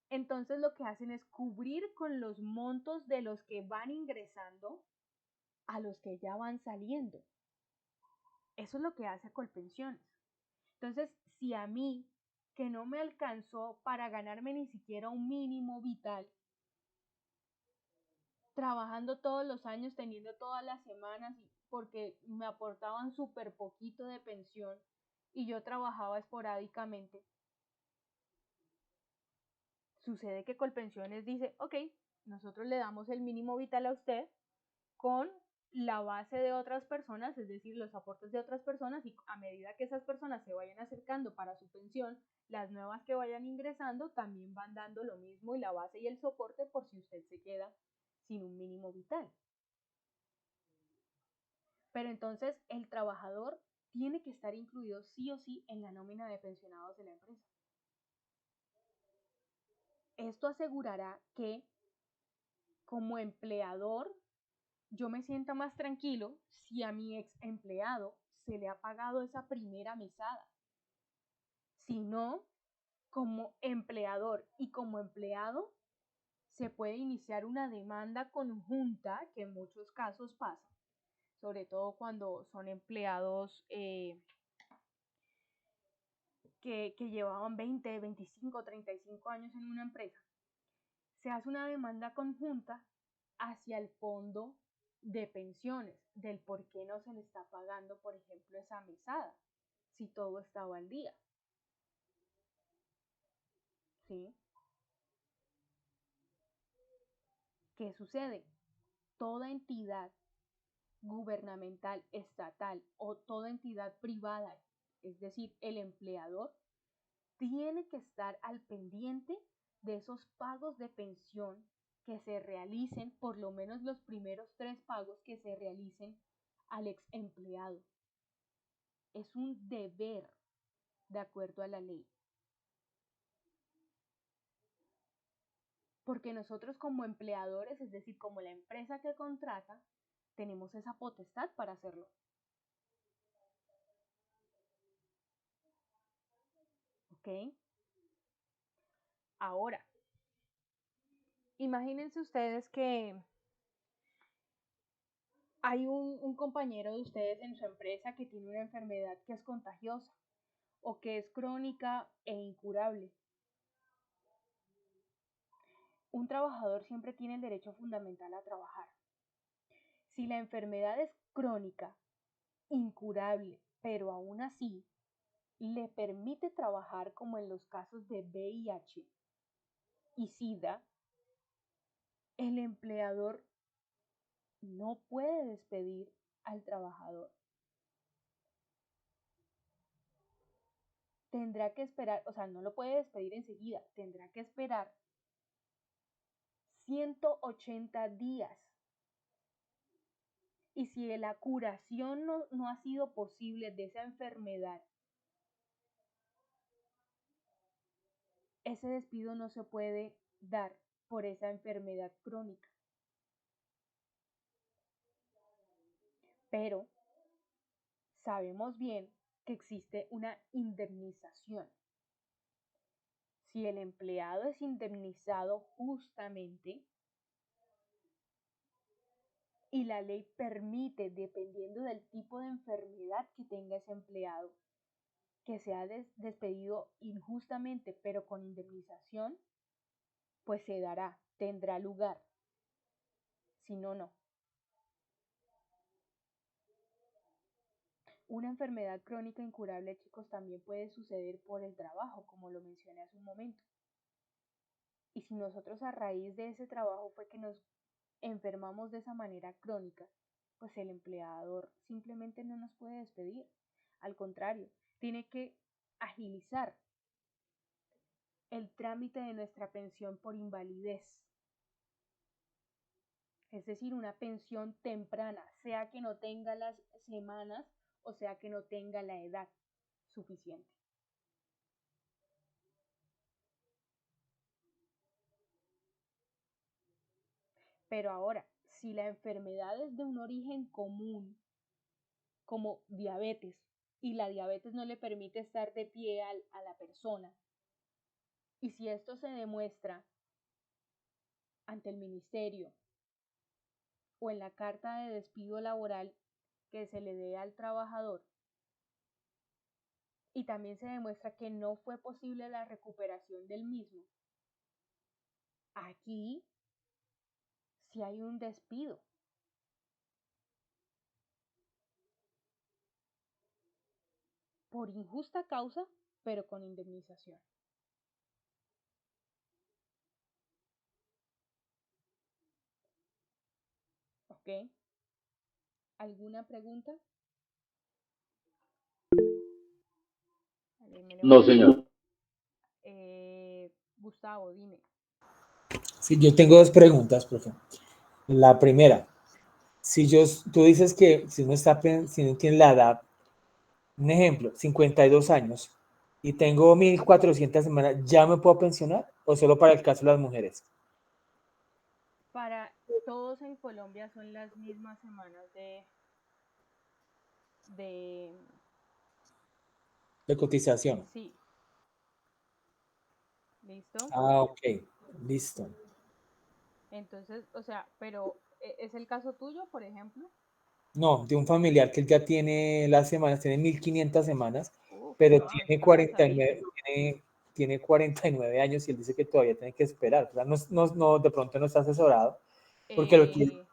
Entonces lo que hacen es cubrir con los montos de los que van ingresando a los que ya van saliendo. Eso es lo que hace Colpensiones. Entonces, si a mí, que no me alcanzó para ganarme ni siquiera un mínimo vital, trabajando todos los años, teniendo todas las semanas, porque me aportaban súper poquito de pensión y yo trabajaba esporádicamente, sucede que Colpensiones dice, ok, nosotros le damos el mínimo vital a usted con la base de otras personas, es decir, los aportes de otras personas, y a medida que esas personas se vayan acercando para su pensión, las nuevas que vayan ingresando también van dando lo mismo y la base y el soporte por si usted se queda sin un mínimo vital. Pero entonces el trabajador tiene que estar incluido sí o sí en la nómina de pensionados de la empresa. Esto asegurará que como empleador yo me sienta más tranquilo si a mi ex empleado se le ha pagado esa primera mesada. Si no, como empleador y como empleado, se puede iniciar una demanda conjunta, que en muchos casos pasa, sobre todo cuando son empleados que llevaban 20, 25, 35 años en una empresa. Se hace una demanda conjunta hacia el fondo de pensiones, del por qué no se le está pagando, por ejemplo, esa mesada, si todo estaba al día. ¿Sí? ¿Qué sucede? Toda entidad gubernamental, estatal o toda entidad privada, es decir, el empleador, tiene que estar al pendiente de esos pagos de pensión que se realicen, por lo menos los primeros 3 pagos que se realicen al ex empleado. Es un deber de acuerdo a la ley. Porque nosotros como empleadores, es decir, como la empresa que contrata, tenemos esa potestad para hacerlo. ¿Ok? Ahora, imagínense ustedes que hay un compañero de ustedes en su empresa que tiene una enfermedad que es contagiosa o que es crónica e incurable. Un trabajador siempre tiene el derecho fundamental a trabajar. Si la enfermedad es crónica, incurable, pero aún así le permite trabajar, como en los casos de VIH y SIDA, el empleador no puede despedir al trabajador. Tendrá que esperar, o sea, no lo puede despedir enseguida, tendrá que esperar 180 días. Y si la curación no ha sido posible de esa enfermedad, ese despido no se puede dar por esa enfermedad crónica. Pero sabemos bien que existe una indemnización. si el empleado es indemnizado justamente y la ley permite, dependiendo del tipo de enfermedad que tenga ese empleado, que sea despedido injustamente pero con indemnización, pues se dará, tendrá lugar. Si no, no. Una enfermedad crónica incurable, chicos, también puede suceder por el trabajo, como lo mencioné hace un momento. Y si nosotros a raíz de ese trabajo fue que nos enfermamos de esa manera crónica, pues el empleador simplemente no nos puede despedir. Al contrario, tiene que agilizar el trámite de nuestra pensión por invalidez. Es decir, una pensión temprana, sea que no tenga las semanas o sea que no tenga la edad suficiente. Pero ahora, si la enfermedad es de un origen común, como diabetes, y la diabetes no le permite estar de pie a la persona, y si esto se demuestra ante el ministerio o en la carta de despido laboral que se le dé al trabajador, y también se demuestra que no fue posible la recuperación del mismo, aquí sí hay un despido. Por injusta causa, pero con indemnización. ¿Ok? ¿Alguna pregunta? No, señor. Gustavo, dime. Sí, yo tengo dos preguntas, profe. La primera, tú dices que si no tiene la edad, un ejemplo, 52 años, y tengo 1.400 semanas, ¿ya me puedo pensionar o solo para el caso de las mujeres? Para todos en Colombia son las mismas semanas De cotización. Sí. ¿Listo? Ok, listo. Entonces, o sea, pero ¿es el caso tuyo, por ejemplo? No, de un familiar que él ya tiene las semanas, tiene 1.500 semanas, Uf, pero no, tiene está 49, avanzadísimo. tiene 49 años y él dice que todavía tiene que esperar. O sea, no, de pronto no está asesorado, porque lo que...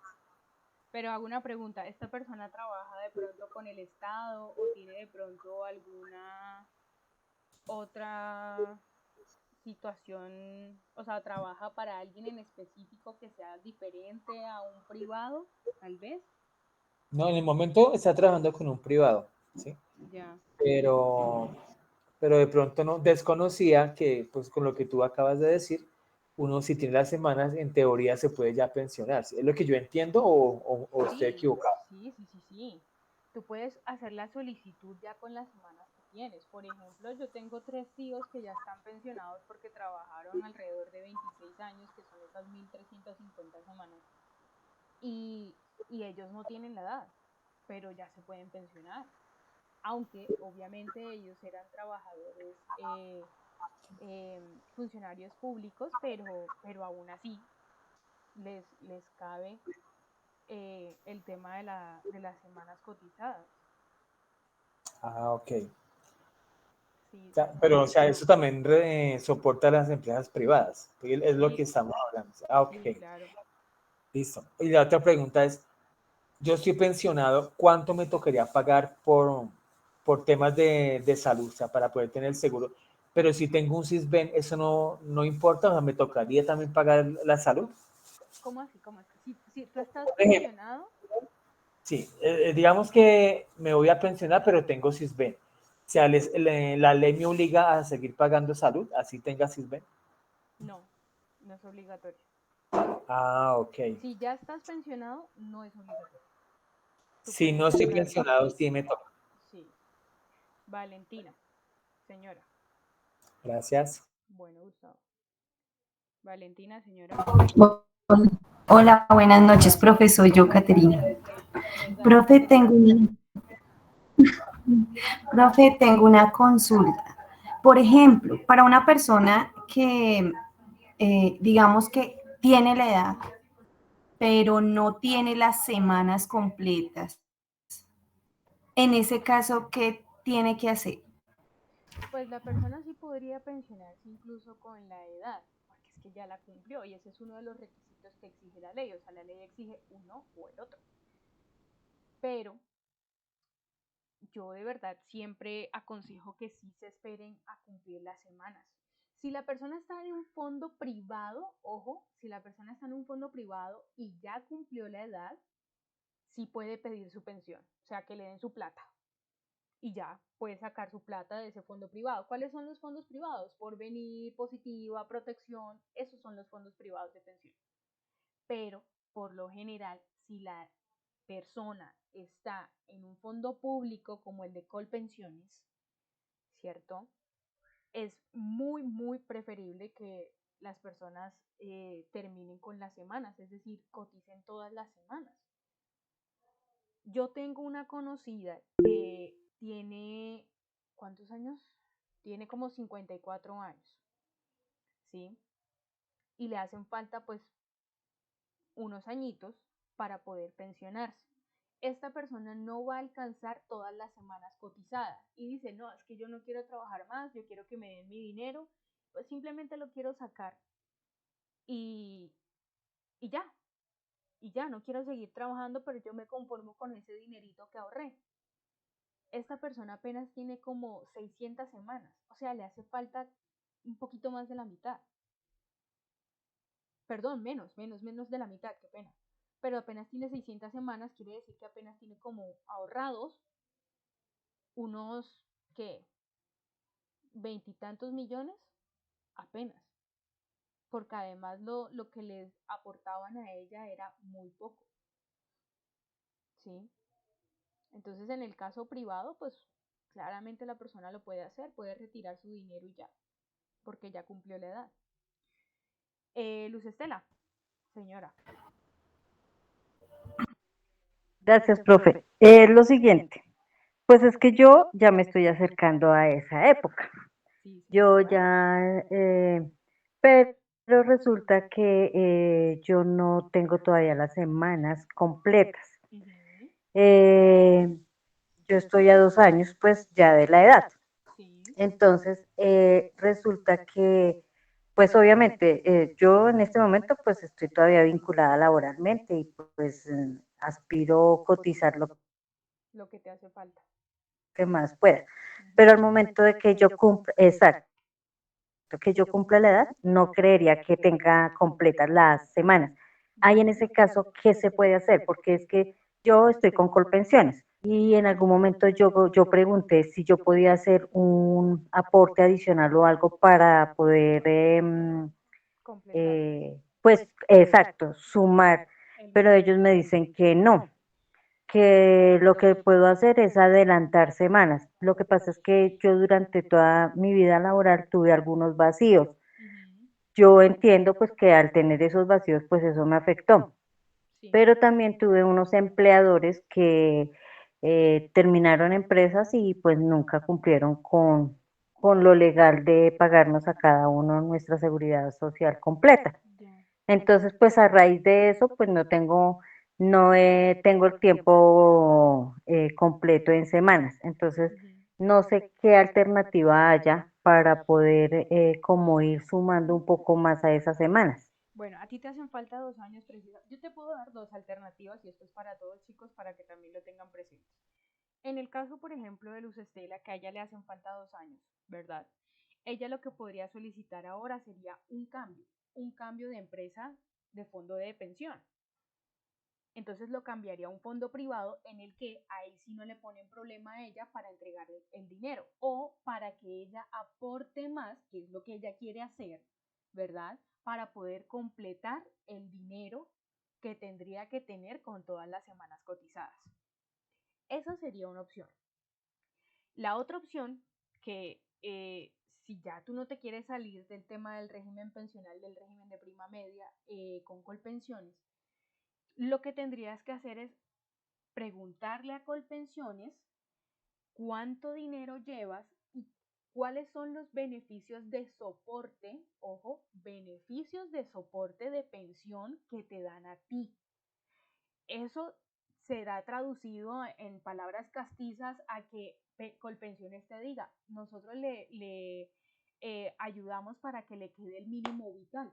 Pero hago una pregunta, ¿esta persona trabaja de pronto con el Estado o tiene de pronto alguna otra situación, o sea, trabaja para alguien en específico que sea diferente a un privado, tal vez? No, en el momento está trabajando con un privado, ¿sí? Ya. Pero de pronto no desconocía que, pues con lo que tú acabas de decir, uno si tiene las semanas, en teoría se puede ya pensionar. ¿Es lo que yo entiendo o estoy Sí, equivocado? sí. Tú puedes hacer la solicitud ya con las semanas que tienes. Por ejemplo, yo tengo 3 tíos que ya están pensionados porque trabajaron alrededor de 26 años, que son esas 1.350 semanas. Y ellos no tienen la edad, pero ya se pueden pensionar. Aunque obviamente ellos eran trabajadores, funcionarios públicos, pero aún así les cabe el tema de las semanas cotizadas. Ok. Sí, Pero, o sea, eso también soporta las empresas privadas, es lo que sí, estamos hablando. Ok, sí, claro. listo. Y la otra pregunta es, yo estoy pensionado, ¿cuánto me tocaría pagar por temas de salud, o sea, para poder tener el seguro? Pero si tengo un CISBEN, eso no importa, o sea, me tocaría también pagar la salud. ¿Cómo así? ¿Cómo así? Si tú estás Por ejemplo, pensionado, sí, digamos que me voy a pensionar, pero tengo CISBEN. O sea, la ley me obliga a seguir pagando salud, así tenga CISBEN. no es obligatorio. Ok. Si ya estás pensionado, no es obligatorio. Tú Si puedes no estoy sacar, pensionado, sí me toca. sí. Valentina, señora. Gracias. Bueno, Gustavo. Valentina, señora. Hola, buenas noches, profe. Soy yo, Caterina. Profe, tengo una consulta. Por ejemplo, para una persona que, digamos que tiene la edad, pero no tiene las semanas completas, en ese caso, ¿qué tiene que hacer? Pues la persona sí podría pensionarse incluso con la edad, porque es que ya la cumplió y ese es uno de los requisitos que exige la ley, o sea, la ley exige uno o el otro. Pero yo de verdad siempre aconsejo que sí se esperen a cumplir las semanas. Si la persona está en un fondo privado, ojo, si la persona está en un fondo privado y ya cumplió la edad, sí puede pedir su pensión, o sea, que le den su plata. Y ya puede sacar su plata de ese fondo privado. ¿Cuáles son los fondos privados? Porvenir, Positiva, Protección, esos son los fondos privados de pensión. Pero por lo general, si la persona está en un fondo público como el de Colpensiones, ¿cierto? Es muy, muy preferible que las personas terminen con las semanas, es decir, coticen todas las semanas. Yo tengo una conocida que tiene, ¿cuántos años? Tiene como 54 años, ¿sí? Y le hacen falta pues unos añitos para poder pensionarse. Esta persona no va a alcanzar todas las semanas cotizadas y dice, no, es que yo no quiero trabajar más, yo quiero que me den mi dinero, pues simplemente lo quiero sacar y, y ya, y ya, no quiero seguir trabajando, pero yo me conformo con ese dinerito que ahorré. Esta persona apenas tiene como 600 semanas, o sea, le hace falta un poquito más de la mitad. Perdón, menos de la mitad, qué pena. Pero apenas tiene 600 semanas, quiere decir que apenas tiene como ahorrados unos, ¿qué? Veintitantos millones, apenas. Porque además lo que les aportaban a ella era muy poco, ¿sí? Entonces en el caso privado, pues claramente la persona lo puede hacer, puede retirar su dinero y ya, porque ya cumplió la edad. Luz Estela, señora. Gracias, profe. Lo siguiente, pues es que yo ya me estoy acercando a esa época. Sí, Yo señora. ya, pero resulta que yo no tengo todavía las semanas completas. Ujú. Eh, yo estoy a 2 años, pues ya de la edad. Sí. Entonces, resulta que, pues obviamente, yo en este momento, pues estoy todavía vinculada laboralmente y pues aspiro cotizar lo Lo que te hace falta. que más pueda. Ujú. Pero al momento de que yo cumpla, exacto, que yo cumpla la edad, no creería que tenga completas las semanas. Ahí en ese caso, ¿qué se puede hacer? Porque es que yo estoy con Colpensiones y en algún momento yo pregunté si yo podía hacer un aporte adicional o algo para poder, Completar pues, exacto, sumar, el pero dinero. ellos me dicen que lo que puedo hacer es adelantar semanas. Lo que pasa es que yo durante toda mi vida laboral tuve algunos vacíos. Ujú. Yo entiendo pues que al tener esos vacíos pues eso me afectó, Sí. pero también tuve unos empleadores que terminaron empresas y pues nunca cumplieron con lo legal de pagarnos a cada uno nuestra seguridad social completa. Ya. Entonces, pues a raíz de eso, pues no tengo el tiempo completo en semanas. Entonces, Ujú. no sé qué alternativa haya para poder como ir sumando un poco más a esas semanas. Bueno, a ti te hacen falta 2 años precisas. Yo te puedo dar dos alternativas y esto es para todos chicos para que también lo tengan presente. En el caso, por ejemplo, de Luz Estela, que a ella le hacen falta 2 años, ¿verdad? Ella lo que podría solicitar ahora sería un cambio de empresa de fondo de pensión. Entonces lo cambiaría a un fondo privado en el que ahí sí no le ponen problema a ella para entregarle el dinero o para que ella aporte más, que es lo que ella quiere hacer, ¿verdad? Para poder completar el dinero que tendría que tener con todas las semanas cotizadas. Esa sería una opción. La otra opción, que si ya tú no te quieres salir del tema del régimen pensional, del régimen de prima media con Colpensiones, lo que tendrías que hacer es preguntarle a Colpensiones cuánto dinero llevas y ¿cuáles son los beneficios de soporte? Ojo, beneficios de soporte de pensión que te dan a ti. Eso será traducido en palabras castizas a que Colpensiones te diga, nosotros le ayudamos para que le quede el mínimo vital,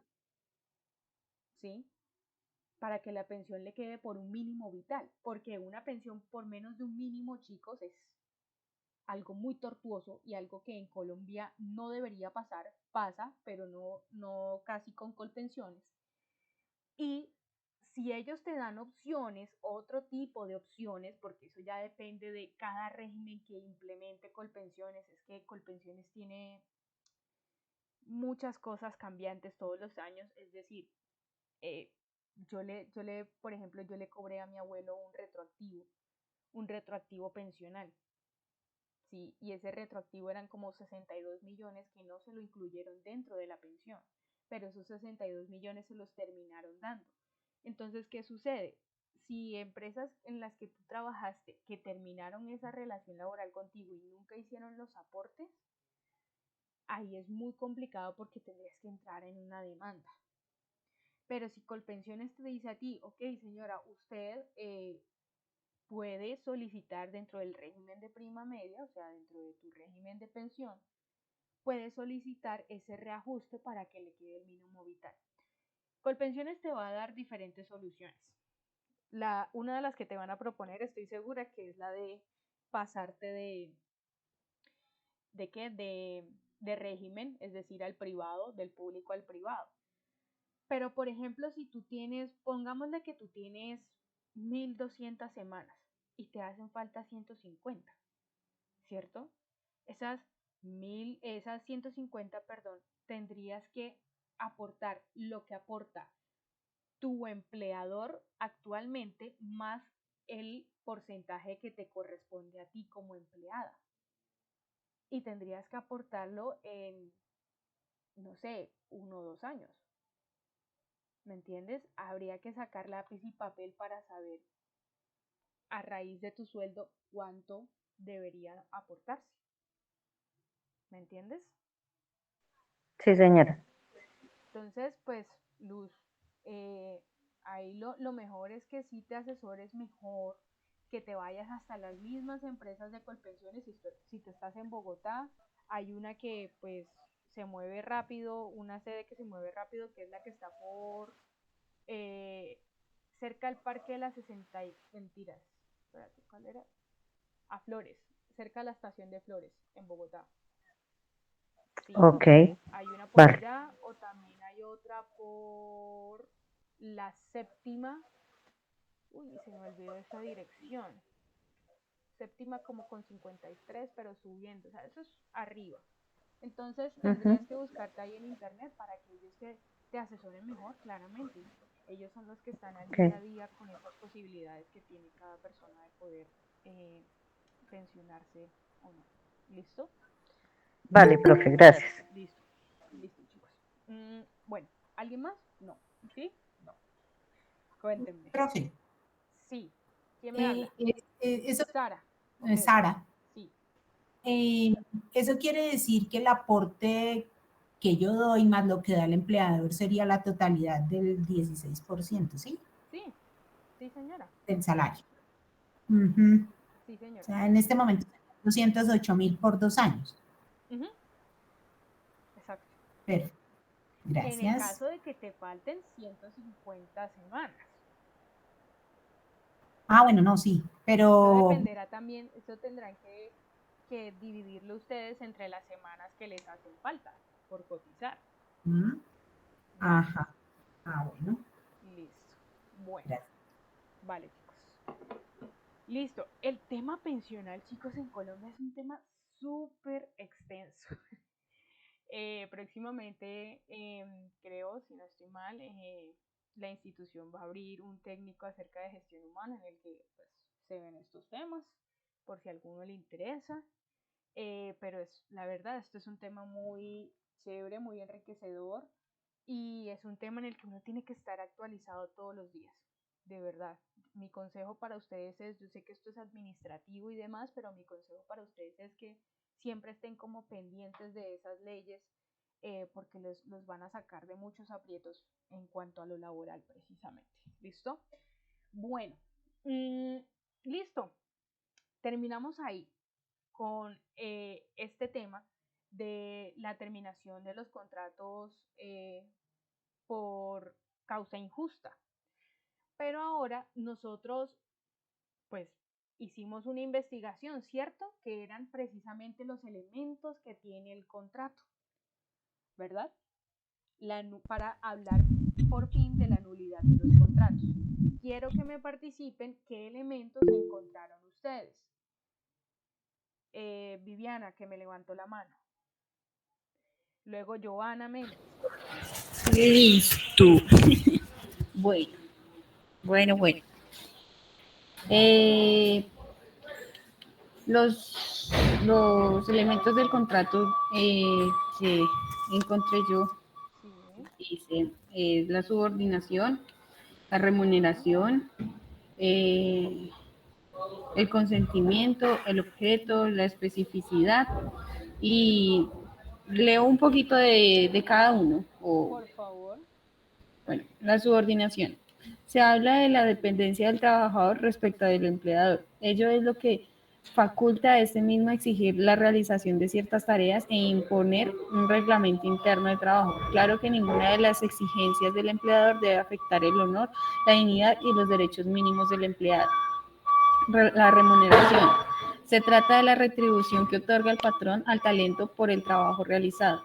¿sí? Para que la pensión le quede por un mínimo vital, porque una pensión por menos de un mínimo, chicos, es algo muy tortuoso y algo que en Colombia no debería pasar, pasa, pero no casi con Colpensiones. Y si ellos te dan opciones, otro tipo de opciones, porque eso ya depende de cada régimen que implemente Colpensiones, es que Colpensiones tiene muchas cosas cambiantes todos los años, es decir, por ejemplo, yo le cobré a mi abuelo un retroactivo pensional, ¿sí? Y ese retroactivo eran como 62 millones que no se lo incluyeron dentro de la pensión, pero esos 62 millones se los terminaron dando. Entonces, ¿qué sucede? Si empresas en las que tú trabajaste que terminaron esa relación laboral contigo y nunca hicieron los aportes, ahí es muy complicado porque tendrías que entrar en una demanda. Pero si Colpensiones te dice a ti, ok señora, usted puede solicitar dentro del régimen de prima media, o sea, dentro de tu régimen de pensión, puede solicitar ese reajuste para que le quede el mínimo vital. Colpensiones te va a dar diferentes soluciones. Una de las que te van a proponer, estoy segura, que es la de pasarte de régimen, es decir, al privado, del público al privado. Pero, por ejemplo, si tú tienes, pongámosle que tú tienes 1200 semanas y te hacen falta 150, ¿cierto? Esas 150, perdón, tendrías que aportar lo que aporta tu empleador actualmente más el porcentaje que te corresponde a ti como empleada. Y tendrías que aportarlo en, no sé, 1 o 2 años. ¿Me entiendes? Habría que sacar lápiz y papel para saber a raíz de tu sueldo cuánto debería aportarse. ¿Me entiendes? Sí, señora. Entonces, pues, Luz, ahí lo mejor es que sí te asesores mejor, que te vayas hasta las mismas empresas de Colpensiones. Si tú estás en Bogotá, hay una que pues se mueve rápido, una sede que se mueve rápido, que es la que está por cerca del Parque de las 60 mentiras. Espérate, ¿cuál era? A Flores, cerca de la estación de Flores, en Bogotá. Sí, Ok, hay una por vale. allá, o también hay otra por la séptima. Uy, se me olvidó esa dirección. Séptima como con 53, pero subiendo, o sea, eso es arriba. Entonces tendrías que buscarte ahí en internet para que ellos te asesoren mejor, claramente. Ellos son los que están al día a día con esas posibilidades que tiene cada persona de poder pensionarse o no. ¿Listo? Vale, profe, gracias. Listo, listo, chicos. Bueno, ¿alguien más? No. ¿Sí? No. Cuéntenme. Profe, Sí. ¿Quién me habla? eso, Sara. Okay. Sara, Sí. eso quiere decir que el aporte que yo doy más lo que da el empleador sería la totalidad del 16%, ¿sí? Sí, sí, señora. Del salario. Uh-huh. Sí, O señora. sea, en este momento 208.000 por 2 años. Exacto. Perfecto. Gracias. En el caso de que te falten 150 semanas. Ah, bueno, no, sí, Eso pero... dependerá también, eso tendrán que dividirlo ustedes entre las semanas que les hacen falta por cotizar. Ajá. Ah, bueno. Listo. Bueno. Gracias. Vale, chicos. Listo. El tema pensional, chicos, en Colombia es un tema súper extenso. Próximamente, creo, si no estoy mal, la institución va a abrir un técnico acerca de gestión humana en el que pues, se ven estos temas, por si a alguno le interesa. Pero la verdad, esto es un tema muy chévere, muy enriquecedor y es un tema en el que uno tiene que estar actualizado todos los días. De verdad, mi consejo para ustedes es, yo sé que esto es administrativo y demás, pero mi consejo para ustedes es que siempre estén como pendientes de esas leyes, porque los van a sacar de muchos aprietos en cuanto a lo laboral precisamente. ¿Listo? Bueno, listo. Terminamos ahí con este tema de la terminación de los contratos por causa injusta. Pero ahora nosotros, pues, hicimos una investigación, ¿cierto? Que eran precisamente los elementos que tiene el contrato, ¿verdad? Para hablar por fin de la nulidad de los contratos. Quiero que me participen qué elementos encontraron ustedes. Viviana, que me levantó la mano. Luego Joana Méndez. Listo. Bueno. Los elementos del contrato que encontré yo, dice la subordinación, la remuneración, el consentimiento, el objeto, la especificidad, y leo un poquito de cada uno. Por favor. Bueno, la subordinación. Se habla de la dependencia del trabajador respecto del empleador. Ello es lo que faculta a este mismo a exigir la realización de ciertas tareas e imponer un reglamento interno de trabajo. Claro que ninguna de las exigencias del empleador debe afectar el honor, la dignidad y los derechos mínimos del empleado. La remuneración. Se trata de la retribución que otorga el patrón al talento por el trabajo realizado.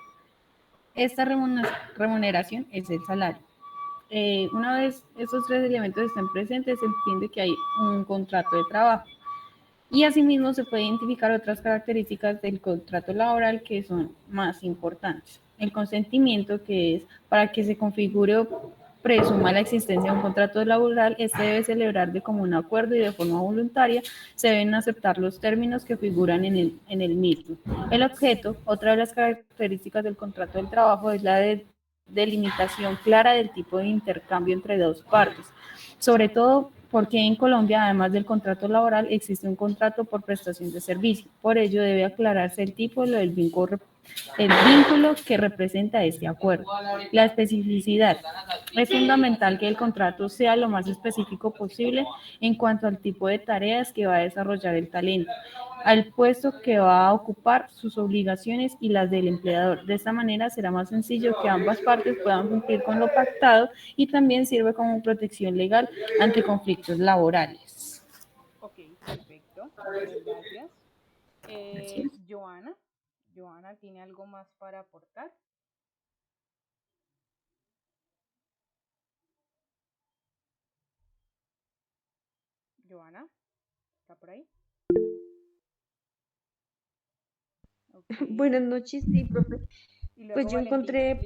Esta remuneración es el salario. Una vez esos tres elementos están presentes, se entiende que hay un contrato de trabajo. Y asimismo se puede identificar otras características del contrato laboral que son más importantes. El consentimiento, que es para que se configure o presuma la existencia de un contrato laboral, este debe celebrar de común acuerdo y de forma voluntaria. Se deben aceptar los términos que figuran en el mismo. El objeto, otra de las características del contrato del trabajo, es la delimitación clara del tipo de intercambio entre dos partes, sobre todo porque en Colombia, además del contrato laboral, existe un contrato por prestación de servicio. Por ello, debe aclararse el tipo del vínculo que representa este acuerdo. La especificidad. Es fundamental que el contrato sea lo más específico posible en cuanto al tipo de tareas que va a desarrollar el talento, al puesto que va a ocupar, sus obligaciones y las del empleador. De esta manera será más sencillo que ambas partes puedan cumplir con lo pactado y también sirve como protección legal ante conflictos laborales. Ok, perfecto. Muchas gracias. Joana, ¿tiene algo más para aportar? Joana, ¿está por ahí? Okay. Buenas noches, sí, profe. Y luego pues yo Valentina. encontré...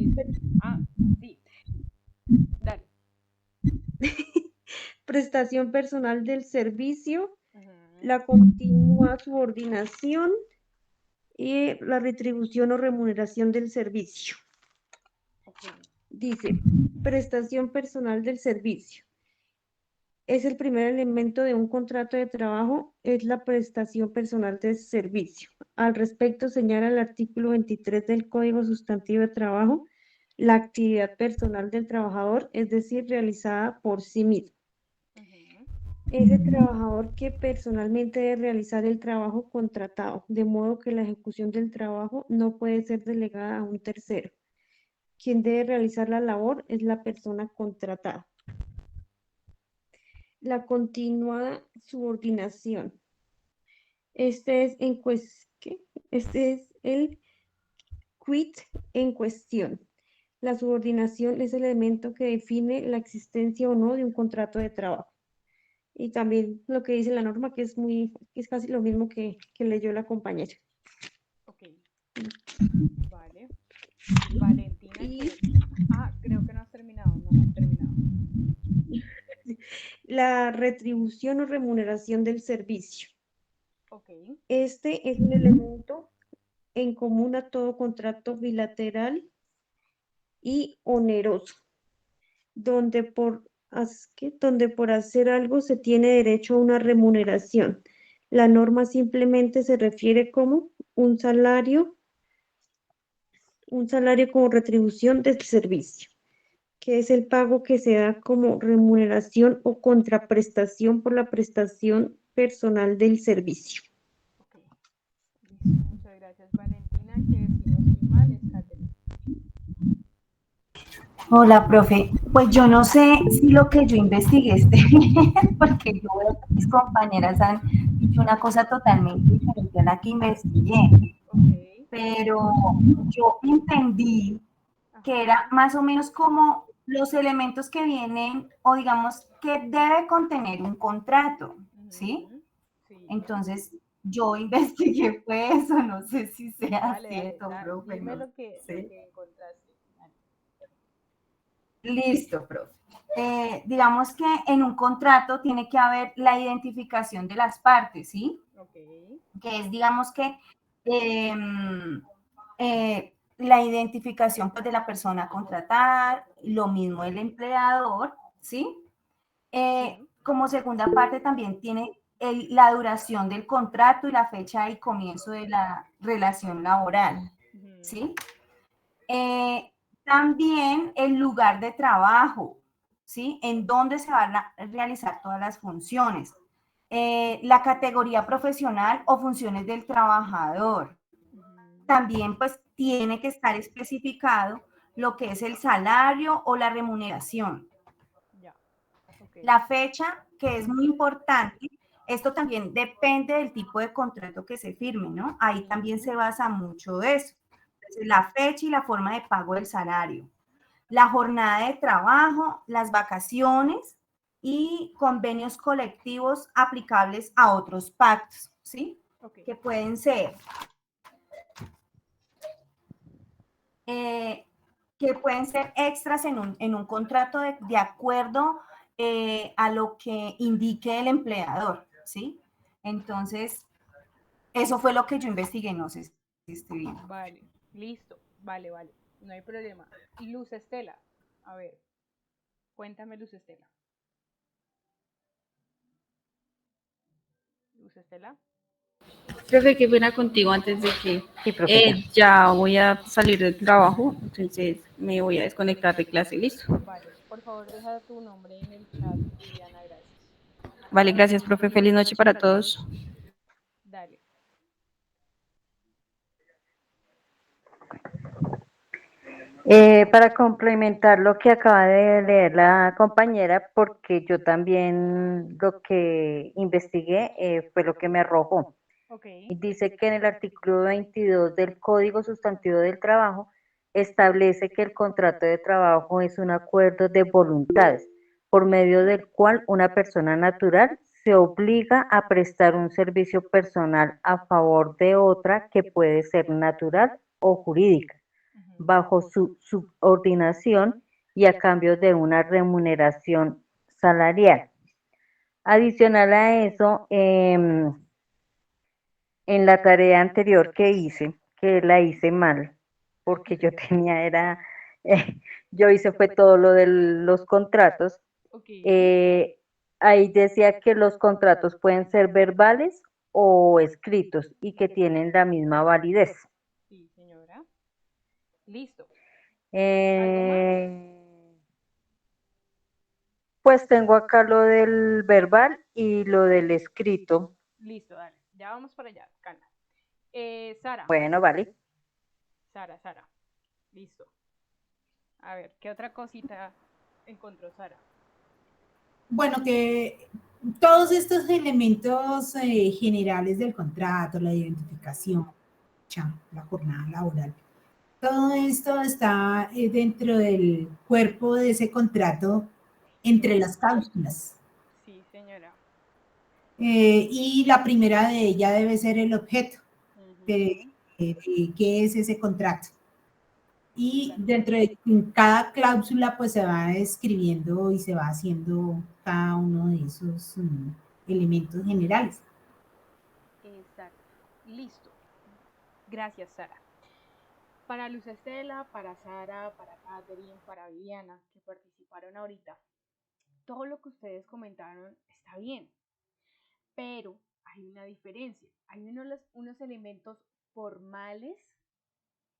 Sí. Dale. Prestación personal del servicio, la continua subordinación y la retribución o remuneración del servicio. Okay. Dice, prestación personal del servicio. Es el primer elemento de un contrato de trabajo, es la prestación personal del servicio. Al respecto, señala el artículo 23 del Código Sustantivo de Trabajo, la actividad personal del trabajador, es decir, realizada por sí mismo. Es el trabajador que personalmente debe realizar el trabajo contratado, de modo que la ejecución del trabajo no puede ser delegada a un tercero. Quien debe realizar la labor es la persona contratada. La continuada subordinación. Este es el quid en cuestión. La subordinación es el elemento que define la existencia o no de un contrato de trabajo. Y también lo que dice la norma, que es casi lo mismo que leyó la compañera. Ok. Vale. Valentina. Creo que no has terminado. No has terminado. La retribución o remuneración del servicio. Ok. Este es un elemento en común a todo contrato bilateral y oneroso, donde por hacer algo se tiene derecho a una remuneración. La norma simplemente se refiere como un salario como retribución del servicio, que es el pago que se da como remuneración o contraprestación por la prestación personal del servicio. Ok, listo. Muchas gracias, Valentina, que si no estoy mal es Catherine. Hola, profe. Pues yo no sé si lo que yo investigué esté bien, porque yo veo que mis compañeras han dicho una cosa totalmente diferente a la que investigué, Ok, pero yo entendí que era ajá. más o menos como los elementos que vienen o digamos que debe contener un contrato, ¿sí? Ujú, sí. Entonces yo investigué fue eso, no sé si sea Dale, dale, cierto, profe, dime no lo sé. que encontraste. Dale. Listo, profe. Digamos que en un contrato tiene que haber la identificación de las partes, ¿sí? Ok. Que es, digamos que la identificación pues, de la persona a contratar, lo mismo el empleador, ¿sí? Sí. Como segunda parte también tiene la duración del contrato y la fecha y comienzo de la relación laboral, Ujú, ¿sí? Eh, También el lugar de trabajo, ¿sí? En dónde se van a realizar todas las funciones. La categoría profesional o funciones del trabajador. ujú. También pues tiene que estar especificado lo que es el salario o la remuneración. Ya. Ok. La fecha, que es muy importante, esto también depende del tipo de contrato que se firme, ¿no? Ahí también Ujú, se basa mucho de eso. Entonces, la fecha y la forma de pago del salario, la jornada de trabajo, las vacaciones y convenios colectivos aplicables a otros pactos, ¿sí? ok. Que pueden ser eh, extras en un contrato de acuerdo a lo que indique el empleador, ¿sí? Entonces, eso fue lo que yo investigué, no sé si estoy bien. Vale. Listo. Vale, vale. No hay problema. Luz Estela. A ver, cuéntame, Luz Estela. Luz Estela. Profe, qué pena contigo antes de que Sí, profe, ya. ya voy a salir del trabajo, entonces me voy a desconectar de clase, listo. Vale. Por favor, deja tu nombre en el chat, Viviana. Gracias. Vale, gracias, profe. Feliz noche para todos. Dale. Para complementar lo que acaba de leer la compañera, porque yo también lo que investigué fue lo que me arrojó. Ok. Y dice que en el artículo 22 del Código Sustantivo del Trabajo establece que el contrato de trabajo es un acuerdo de voluntades, por medio del cual una persona natural se obliga a prestar un servicio personal a favor de otra que puede ser natural o jurídica Ujú, bajo su subordinación y a cambio de una remuneración salarial. Adicional a eso, en la tarea anterior que hice, que la hice mal, porque yo tenía, yo hice fue todo lo de los contratos, ok. eh, ahí decía que los contratos pueden ser verbales o escritos y que tienen la misma validez. Sí, señora. Listo. ¿Algo más? Eh, Pues tengo acá lo del verbal y lo del escrito. Listo, dale. Ya vamos para allá. Calma. Sara. Bueno, vale. Sara. Listo. A ver, ¿qué otra cosita encontró Sara? Bueno, que todos estos elementos generales del contrato, la identificación, la jornada laboral, todo esto está dentro del cuerpo de ese contrato entre las cláusulas. Sí, señora. Y la primera de ella debe ser el objeto Ujú, de qué es ese contrato. Y exacto. dentro de cada cláusula, pues se va escribiendo y se va haciendo cada uno de esos elementos generales. Exacto. Listo. Gracias, Sara. Para Luz Estela, para Sara, para Catherine, para Viviana, que participaron ahorita, todo lo que ustedes comentaron está bien, pero hay una diferencia. Hay unos elementos formales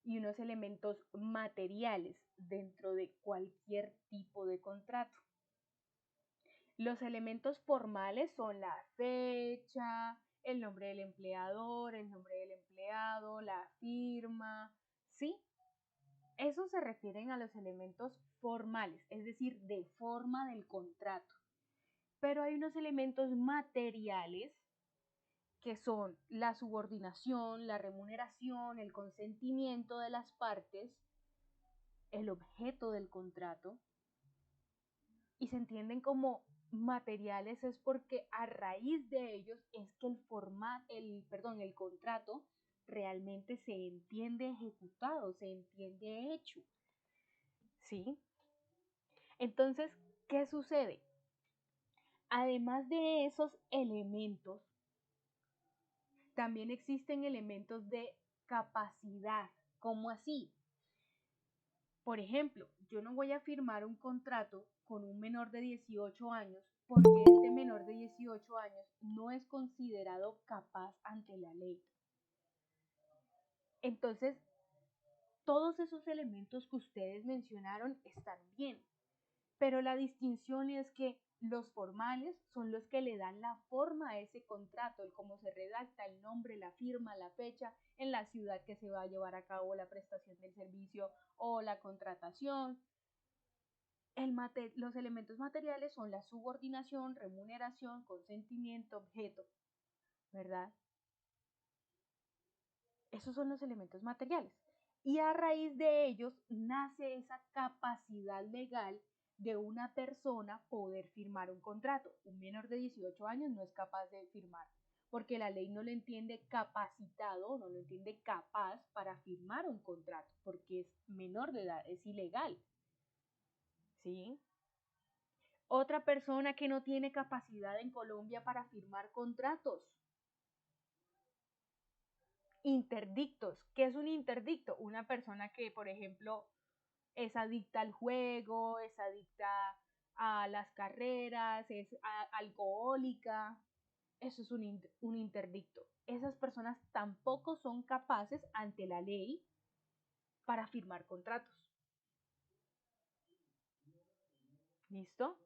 y unos elementos materiales dentro de cualquier tipo de contrato. Los elementos formales son la fecha, el nombre del empleador, el nombre del empleado, la firma, ¿sí? Esos se refieren a los elementos formales, es decir, de forma del contrato. Pero hay unos elementos materiales que son la subordinación, la remuneración, el consentimiento de las partes, el objeto del contrato, y se entienden como materiales es porque a raíz de ellos es que el contrato realmente se entiende ejecutado, se entiende hecho. ¿Sí? Entonces, ¿qué sucede? Además de esos elementos, también existen elementos de capacidad. ¿Cómo así? Por ejemplo, yo no voy a firmar un contrato con un menor de 18 años porque este menor de 18 años no es considerado capaz ante la ley. Entonces, todos esos elementos que ustedes mencionaron están bien, pero la distinción es que los formales son los que le dan la forma a ese contrato, el cómo se redacta, el nombre, la firma, la fecha, en la ciudad que se va a llevar a cabo la prestación del servicio o la contratación. Los elementos materiales son la subordinación, remuneración, consentimiento, objeto, ¿verdad? Esos son los elementos materiales. Y a raíz de ellos nace esa capacidad legal de una persona poder firmar un contrato. Un menor de 18 años no es capaz de firmar, porque la ley no lo entiende capacitado, no lo entiende capaz para firmar un contrato, porque es menor de edad, es ilegal. ¿Sí? Otra persona que no tiene capacidad en Colombia para firmar contratos. Interdictos. ¿Qué es un interdicto? Una persona que, por ejemplo, es adicta al juego, es adicta a las carreras, es alcohólica. Eso es un interdicto. Esas personas tampoco son capaces ante la ley para firmar contratos. ¿Listo?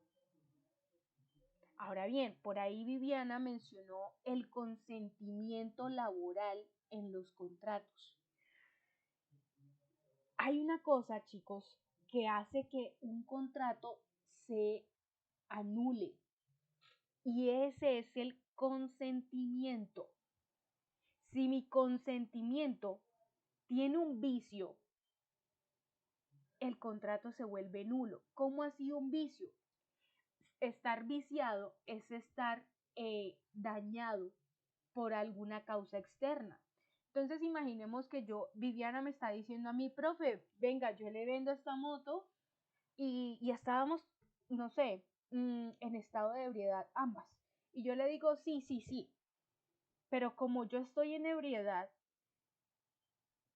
Ahora bien, por ahí Viviana mencionó el consentimiento laboral en los contratos. Hay una cosa, chicos, que hace que un contrato se anule y ese es el consentimiento. Si mi consentimiento tiene un vicio, el contrato se vuelve nulo. ¿Cómo así un vicio? Estar viciado es estar dañado por alguna causa externa. Entonces imaginemos que Viviana me está diciendo a mí, profe, venga, yo le vendo esta moto y estábamos, no sé, en estado de ebriedad ambas. Y yo le digo, sí, pero como yo estoy en ebriedad,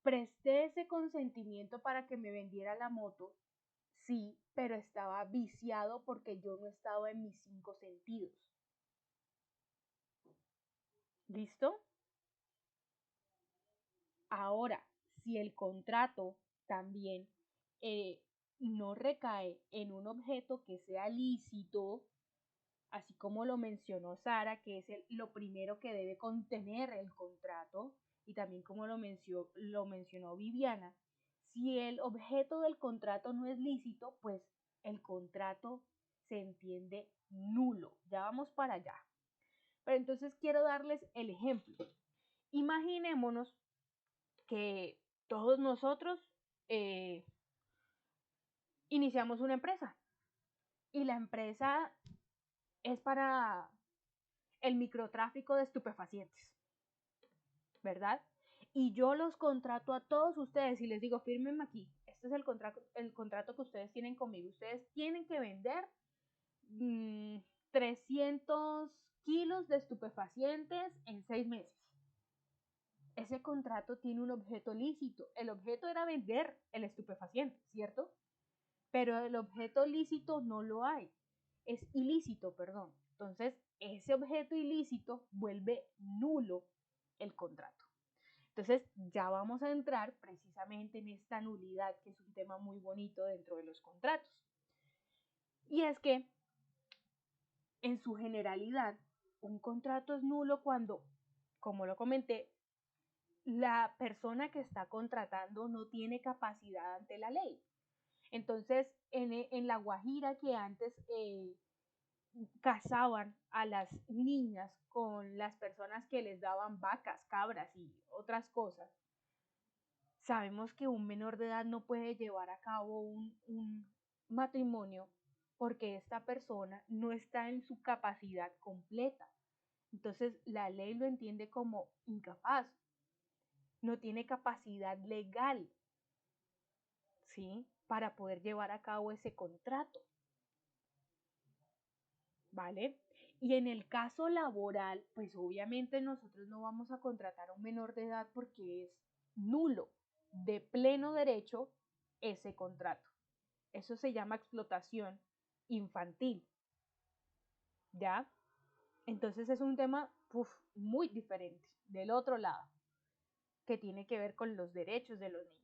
presté ese consentimiento para que me vendiera la moto, sí, pero estaba viciado porque yo no estaba en mis 5 sentidos. ¿Listo? Ahora, si el contrato también no recae en un objeto que sea lícito, así como lo mencionó Sara, que es lo primero que debe contener el contrato, y también como lo mencionó Viviana, si el objeto del contrato no es lícito, pues el contrato se entiende nulo. Ya vamos para allá. Pero entonces quiero darles el ejemplo. Imaginémonos que todos nosotros iniciamos una empresa y la empresa es para el microtráfico de estupefacientes, ¿verdad? Y yo los contrato a todos ustedes y les digo, fírmenme aquí, este es el contrato que ustedes tienen conmigo. Ustedes tienen que vender 300 kilos de estupefacientes en 6 meses. Ese contrato tiene un objeto lícito. El objeto era vender el estupefaciente, ¿cierto? Pero el objeto lícito no lo hay. Es ilícito, perdón. Entonces, ese objeto ilícito vuelve nulo el contrato. Entonces ya vamos a entrar precisamente en esta nulidad, que es un tema muy bonito dentro de los contratos. Y es que, en su generalidad, un contrato es nulo cuando, como lo comenté, la persona que está contratando no tiene capacidad ante la ley. Entonces, en La Guajira, que antes casaban a las niñas con las personas que les daban vacas, cabras y otras cosas, sabemos que un menor de edad no puede llevar a cabo un matrimonio porque esta persona no está en su capacidad completa. Entonces la ley lo entiende como incapaz, no tiene capacidad legal, ¿sí?, para poder llevar a cabo ese contrato. ¿Vale? Y en el caso laboral, pues obviamente nosotros no vamos a contratar a un menor de edad porque es nulo, de pleno derecho, ese contrato. Eso se llama explotación infantil, ¿ya? Entonces es un tema muy diferente, del otro lado, que tiene que ver con los derechos de los niños.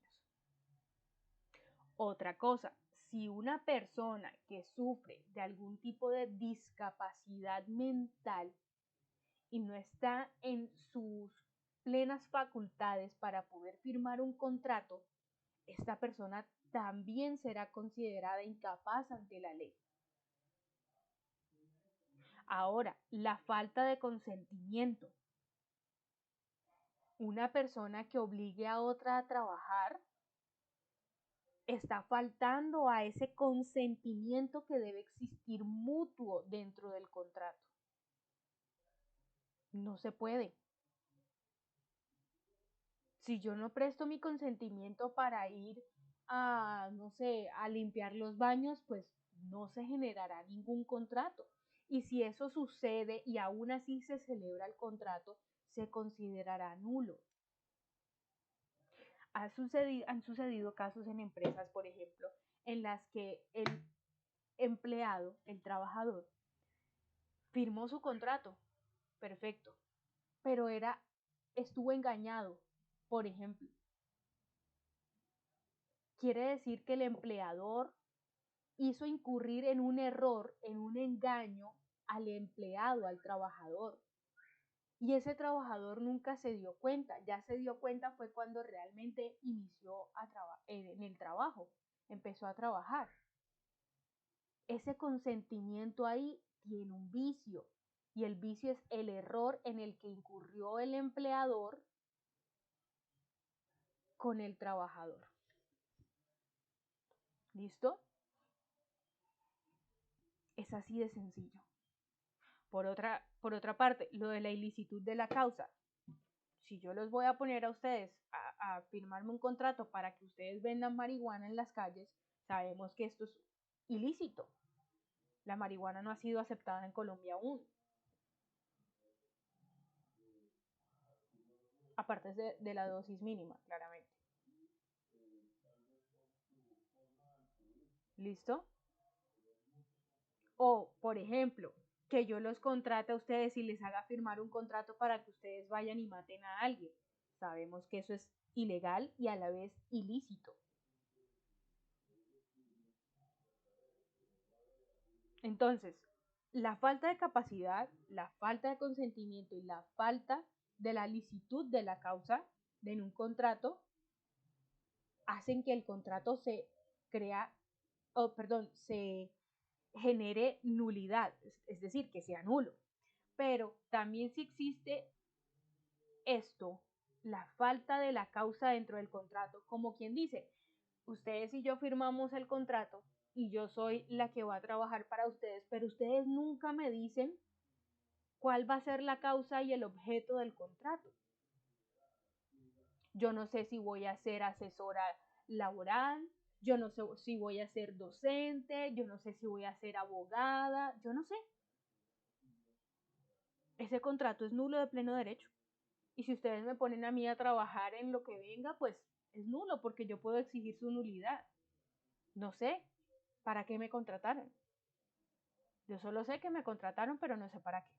Otra cosa, si una persona que sufre de algún tipo de discapacidad mental y no está en sus plenas facultades para poder firmar un contrato, esta persona también será considerada incapaz ante la ley. Ahora, la falta de consentimiento. Una persona que obligue a otra a trabajar está faltando a ese consentimiento que debe existir mutuo dentro del contrato. No se puede. Si yo no presto mi consentimiento para ir a, no sé, a limpiar los baños, pues no se generará ningún contrato. Y si eso sucede y aún así se celebra el contrato, se considerará nulo. Han sucedido casos en empresas, por ejemplo, en las que el empleado, el trabajador, firmó su contrato, perfecto, pero estuvo engañado, por ejemplo. Quiere decir que el empleador hizo incurrir en un error, en un engaño al empleado, al trabajador. Y ese trabajador nunca se dio cuenta, ya se dio cuenta fue cuando realmente inició en el trabajo, empezó a trabajar. Ese consentimiento ahí tiene un vicio, y el vicio es el error en el que incurrió el empleador con el trabajador. ¿Listo? Es así de sencillo. Por otra parte, lo de la ilicitud de la causa. Si yo los voy a poner a ustedes a firmarme un contrato para que ustedes vendan marihuana en las calles, sabemos que esto es ilícito. La marihuana no ha sido aceptada en Colombia aún. Aparte de la dosis mínima, claramente. ¿Listo? O, por ejemplo, que yo los contrate a ustedes y les haga firmar un contrato para que ustedes vayan y maten a alguien. Sabemos que eso es ilegal y a la vez ilícito. Entonces, la falta de capacidad, la falta de consentimiento y la falta de la licitud de la causa en un contrato hacen que el contrato se genere nulidad, es decir, que sea nulo. Pero también si existe esto, la falta de la causa dentro del contrato, como quien dice, ustedes y yo firmamos el contrato y yo soy la que va a trabajar para ustedes, pero ustedes nunca me dicen cuál va a ser la causa y el objeto del contrato. Yo no sé si voy a ser asesora laboral, yo no sé si voy a ser docente, yo no sé si voy a ser abogada, yo no sé. Ese contrato es nulo de pleno derecho. Y si ustedes me ponen a mí a trabajar en lo que venga, pues es nulo porque yo puedo exigir su nulidad. No sé para qué me contrataron. Yo solo sé que me contrataron, pero no sé para qué.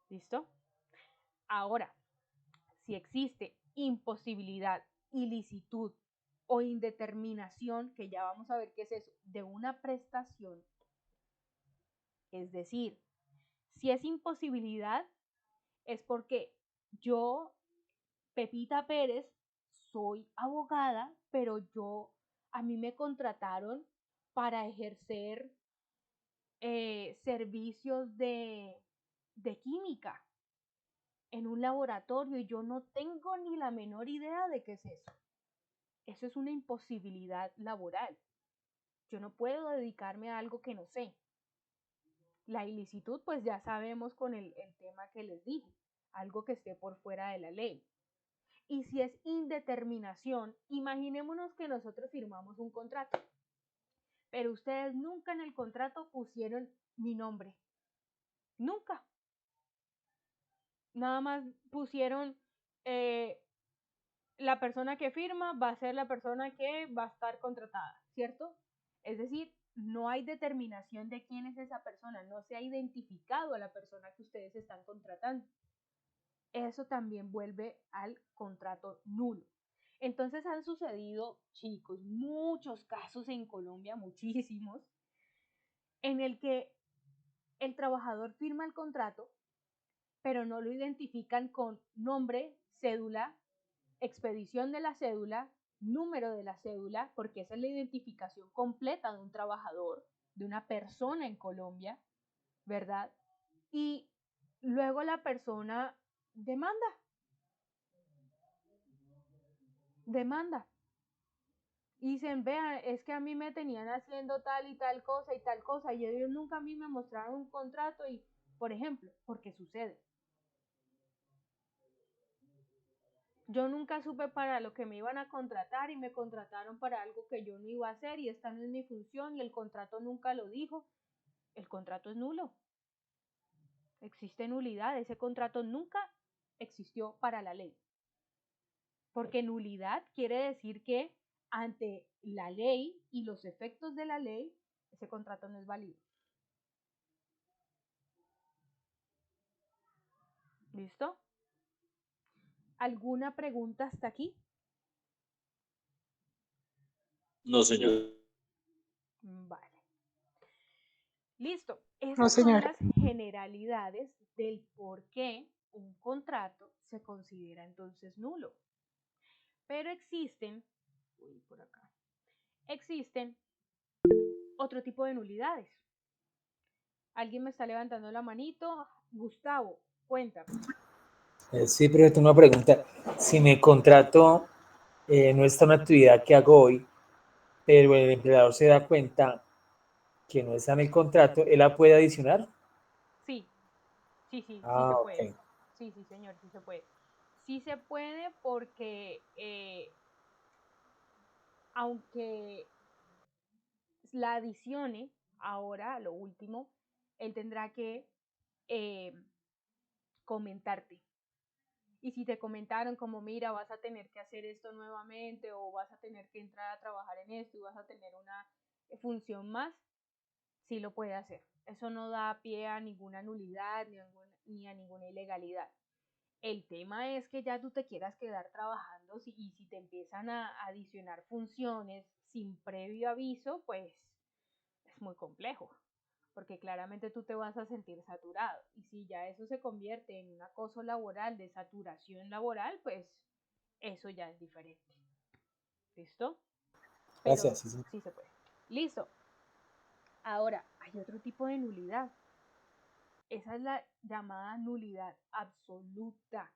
¿Listo? Ahora, si existe imposibilidad, ilicitud o indeterminación, que ya vamos a ver qué es eso, de una prestación, es decir, si es imposibilidad, es porque yo, Pepita Pérez, soy abogada, pero a mí me contrataron para ejercer servicios de química en un laboratorio y yo no tengo ni la menor idea de qué es eso. Eso es una imposibilidad laboral. Yo no puedo dedicarme a algo que no sé. La ilicitud, pues ya sabemos con el tema que les dije, algo que esté por fuera de la ley. Y si es indeterminación, imaginémonos que nosotros firmamos un contrato, pero ustedes nunca en el contrato pusieron mi nombre. Nunca. Nada más pusieron la persona que firma va a ser la persona que va a estar contratada, ¿cierto? Es decir, no hay determinación de quién es esa persona, no se ha identificado a la persona que ustedes están contratando. Eso también vuelve al contrato nulo. Entonces han sucedido, chicos, muchos casos en Colombia, muchísimos, en el que el trabajador firma el contrato, pero no lo identifican con nombre, cédula, expedición de la cédula, número de la cédula, porque esa es la identificación completa de un trabajador, de una persona en Colombia, ¿verdad? Y luego la persona demanda. Y dicen, vean, es que a mí me tenían haciendo tal y tal cosa, y ellos nunca a mí me mostraron un contrato y, por ejemplo, porque sucede. Yo nunca supe para lo que me iban a contratar y me contrataron para algo que yo no iba a hacer y esta no es mi función y el contrato nunca lo dijo. El contrato es nulo. Existe nulidad. Ese contrato nunca existió para la ley. Porque nulidad quiere decir que ante la ley y los efectos de la ley, ese contrato no es válido. ¿Listo? ¿Alguna pregunta hasta aquí? No, señor. Vale. Listo. No, Esas son señor. las generalidades del por qué un contrato se considera entonces nulo. Pero existen otro tipo de nulidades. ¿Alguien me está levantando la manito? Gustavo, cuéntame. Sí, pero tengo una pregunta. Si mi contrato no está en una actividad que hago hoy, pero el empleador se da cuenta que no está en el contrato, ¿él la puede adicionar? Sí, sí se Ah, puede. ok. Sí, señor, sí se puede. Sí se puede porque aunque la adicione ahora, lo último, él tendrá que comentarte. Y si te comentaron como, mira, vas a tener que hacer esto nuevamente o vas a tener que entrar a trabajar en esto y vas a tener una función más, sí lo puede hacer. Eso no da pie a ninguna nulidad ni a ninguna ilegalidad. El tema es que ya tú te quieras quedar trabajando y si te empiezan a adicionar funciones sin previo aviso, pues es muy complejo, porque claramente tú te vas a sentir saturado. Y si ya eso se convierte en un acoso laboral, de saturación laboral, pues eso ya es diferente. ¿Listo? Pero Gracias. Sí. sí se puede. Listo. Ahora, hay otro tipo de nulidad. Esa es la llamada nulidad absoluta.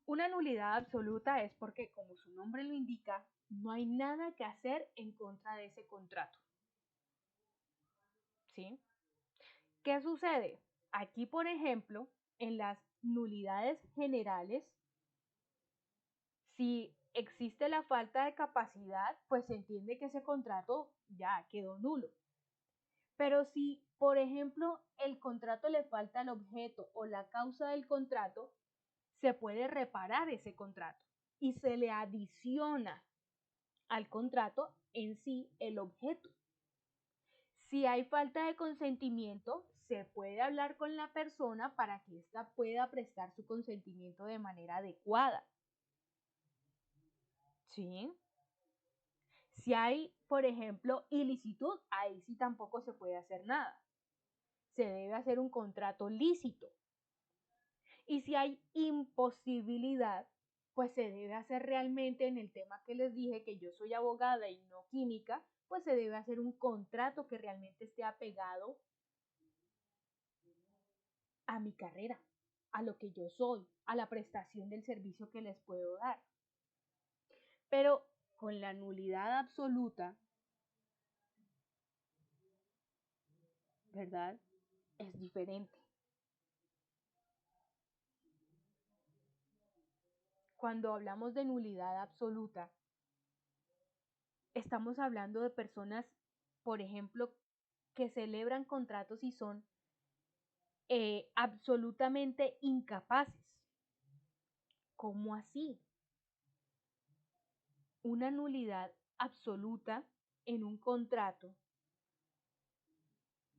Una nulidad absoluta es porque, como su nombre lo indica, no hay nada que hacer en contra de ese contrato. ¿Sí? ¿Qué sucede? Aquí, por ejemplo, en las nulidades generales, si existe la falta de capacidad, pues se entiende que ese contrato ya quedó nulo. Pero si, por ejemplo, el contrato le falta el objeto o la causa del contrato, se puede reparar ese contrato y se le adiciona al contrato en sí el objeto. Si hay falta de consentimiento, se puede hablar con la persona para que ésta pueda prestar su consentimiento de manera adecuada. ¿Sí? Si hay, por ejemplo, ilicitud, ahí sí tampoco se puede hacer nada. Se debe hacer un contrato lícito. Y si hay imposibilidad, pues se debe hacer realmente en el tema que les dije, que yo soy abogada y no química, pues se debe hacer un contrato que realmente esté apegado a mi carrera, a lo que yo soy, a la prestación del servicio que les puedo dar. Pero con la nulidad absoluta, ¿verdad? Es diferente. Cuando hablamos de nulidad absoluta, estamos hablando de personas, por ejemplo, que celebran contratos y son absolutamente incapaces. ¿Cómo así? Una nulidad absoluta en un contrato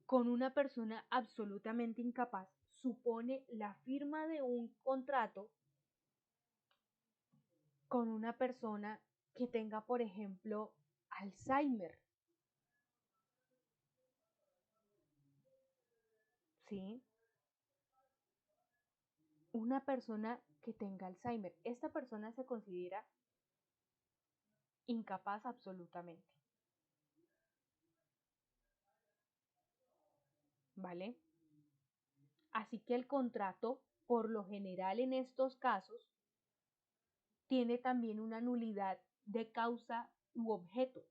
con una persona absolutamente incapaz supone la firma de un contrato con una persona que tenga, por ejemplo, Alzheimer. ¿Sí? Una persona que tenga Alzheimer. Esta persona se considera incapaz absolutamente. ¿Vale? Así que el contrato, por lo general en estos casos, tiene también una nulidad de causa u objeto.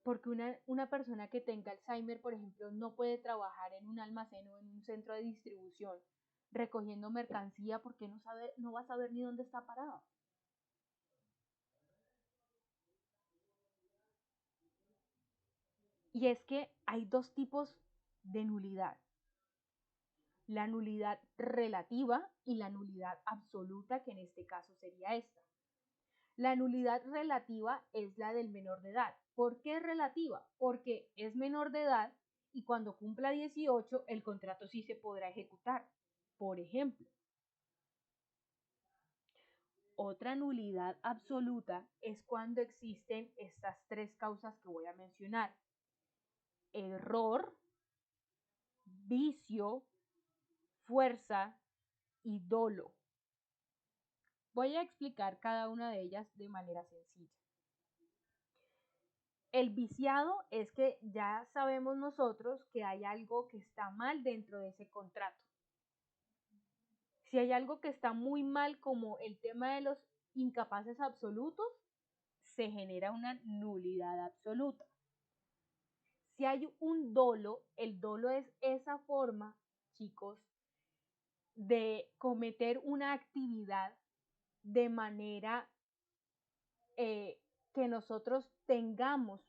Porque una persona que tenga Alzheimer, por ejemplo, no puede trabajar en un almacén o en un centro de distribución recogiendo mercancía porque no va a saber ni dónde está parado. Y es que hay dos tipos de nulidad. La nulidad relativa y la nulidad absoluta, que en este caso sería esta. La nulidad relativa es la del menor de edad. ¿Por qué relativa? Porque es menor de edad y cuando cumpla 18 el contrato sí se podrá ejecutar. Por ejemplo, otra nulidad absoluta es cuando existen estas tres causas que voy a mencionar. Error, vicio, fuerza y dolo. Voy a explicar cada una de ellas de manera sencilla. El viciado es que ya sabemos nosotros que hay algo que está mal dentro de ese contrato. Si hay algo que está muy mal, como el tema de los incapaces absolutos, se genera una nulidad absoluta. Si hay un dolo, el dolo es esa forma, chicos, de cometer una actividad de manera que nosotros tengamos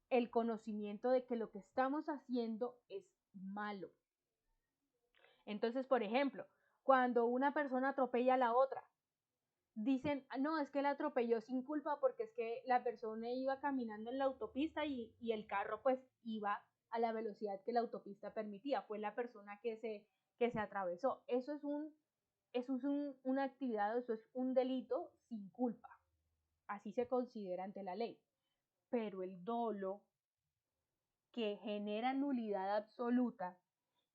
el conocimiento de que lo que estamos haciendo es malo. Entonces, por ejemplo, cuando una persona atropella a la otra, dicen, no, es que la atropelló sin culpa porque es que la persona iba caminando en la autopista y el carro pues iba a la velocidad que la autopista permitía, fue la persona que se atravesó. Eso es una actividad, eso es un delito sin culpa. Así se considera ante la ley. Pero el dolo, que genera nulidad absoluta,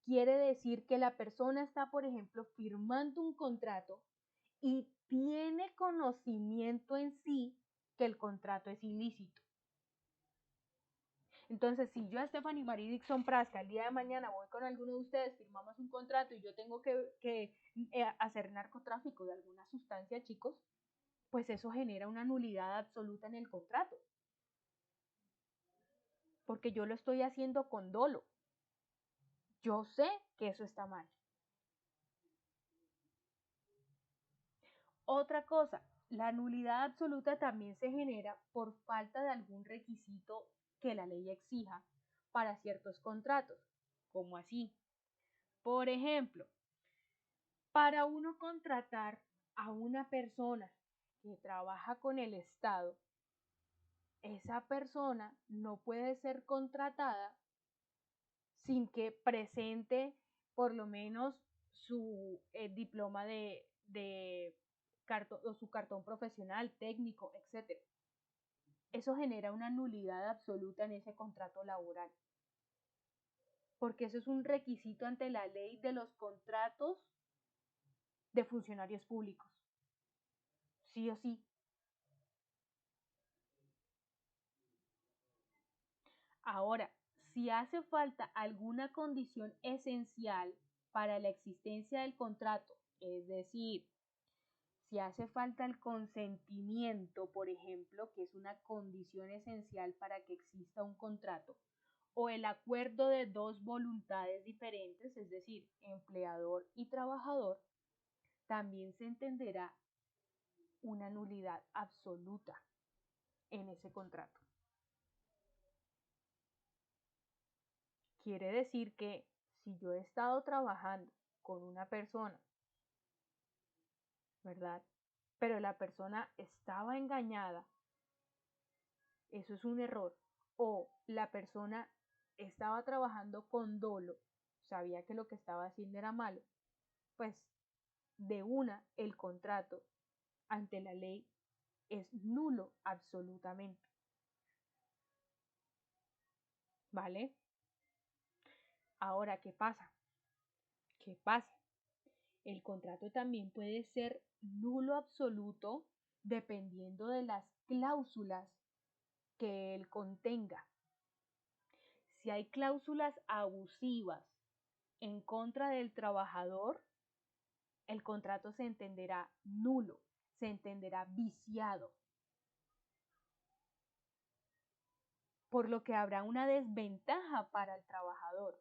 quiere decir que la persona está, por ejemplo, firmando un contrato y tiene conocimiento en sí que el contrato es ilícito. Entonces, si yo, Stephanie Marie Dixon Prasca, el día de mañana voy con alguno de ustedes, firmamos un contrato y yo tengo que hacer narcotráfico de alguna sustancia, chicos, pues eso genera una nulidad absoluta en el contrato. Porque yo lo estoy haciendo con dolo. Yo sé que eso está mal. Otra cosa, la nulidad absoluta también se genera por falta de algún requisito que la ley exija para ciertos contratos. ¿Cómo así? Por ejemplo, para uno contratar a una persona que trabaja con el Estado, esa persona no puede ser contratada sin que presente por lo menos su diploma o su cartón profesional, técnico, etc. Eso genera una nulidad absoluta en ese contrato laboral, porque eso es un requisito ante la ley de los contratos de funcionarios públicos. Sí o sí. Ahora, si hace falta alguna condición esencial para la existencia del contrato, es decir, si hace falta el consentimiento, por ejemplo, que es una condición esencial para que exista un contrato, o el acuerdo de dos voluntades diferentes, es decir, empleador y trabajador, también se entenderá una nulidad absoluta en ese contrato. Quiere decir que si yo he estado trabajando con una persona, ¿verdad? Pero la persona estaba engañada, eso es un error. O la persona estaba trabajando con dolo, sabía que lo que estaba haciendo era malo, pues de una el contrato ante la ley es nulo absolutamente. ¿Vale? Ahora, ¿qué pasa? ¿Qué pasa? El contrato también puede ser nulo absoluto dependiendo de las cláusulas que él contenga. Si hay cláusulas abusivas en contra del trabajador, el contrato se entenderá nulo, se entenderá viciado, por lo que habrá una desventaja para el trabajador.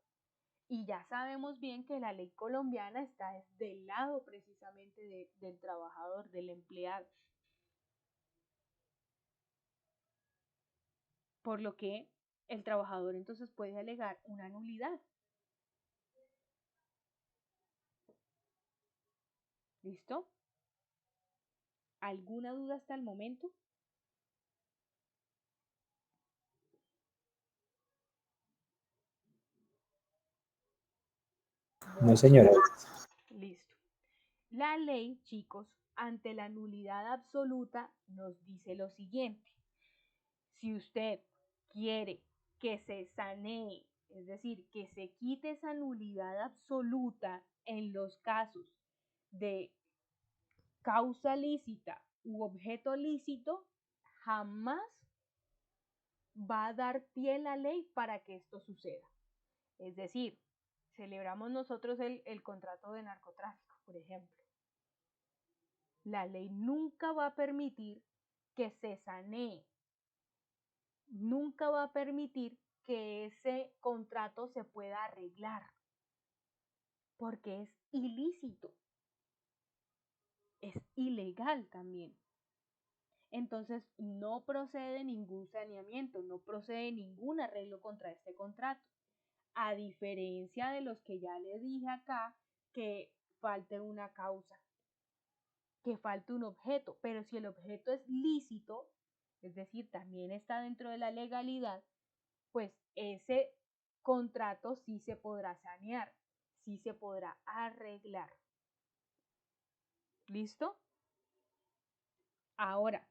Y ya sabemos bien que la ley colombiana está del lado precisamente del trabajador, del empleado. Por lo que el trabajador entonces puede alegar una nulidad. ¿Listo? ¿Alguna duda hasta el momento? No, señora. Listo. La ley, chicos, ante la nulidad absoluta nos dice lo siguiente. Si usted quiere que se sanee, es decir, que se quite esa nulidad absoluta en los casos de causa lícita u objeto lícito, jamás va a dar pie a la ley para que esto suceda. Es decir, celebramos nosotros el contrato de narcotráfico, por ejemplo. La ley nunca va a permitir que se sanee, nunca va a permitir que ese contrato se pueda arreglar, porque es ilícito, es ilegal también. Entonces no procede ningún saneamiento, no procede ningún arreglo contra este contrato, a diferencia de los que ya les dije acá, que falte una causa, que falte un objeto, pero si el objeto es lícito, es decir, también está dentro de la legalidad, pues ese contrato sí se podrá sanear, sí se podrá arreglar. ¿Listo? Ahora,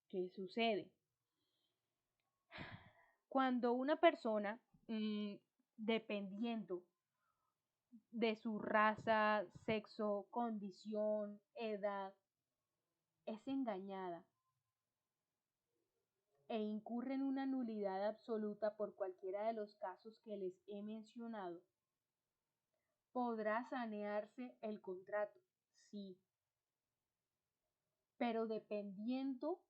¿qué sucede? Cuando una persona, dependiendo de su raza, sexo, condición, edad, es engañada e incurre en una nulidad absoluta por cualquiera de los casos que les he mencionado, podrá sanearse el contrato, sí, pero dependiendo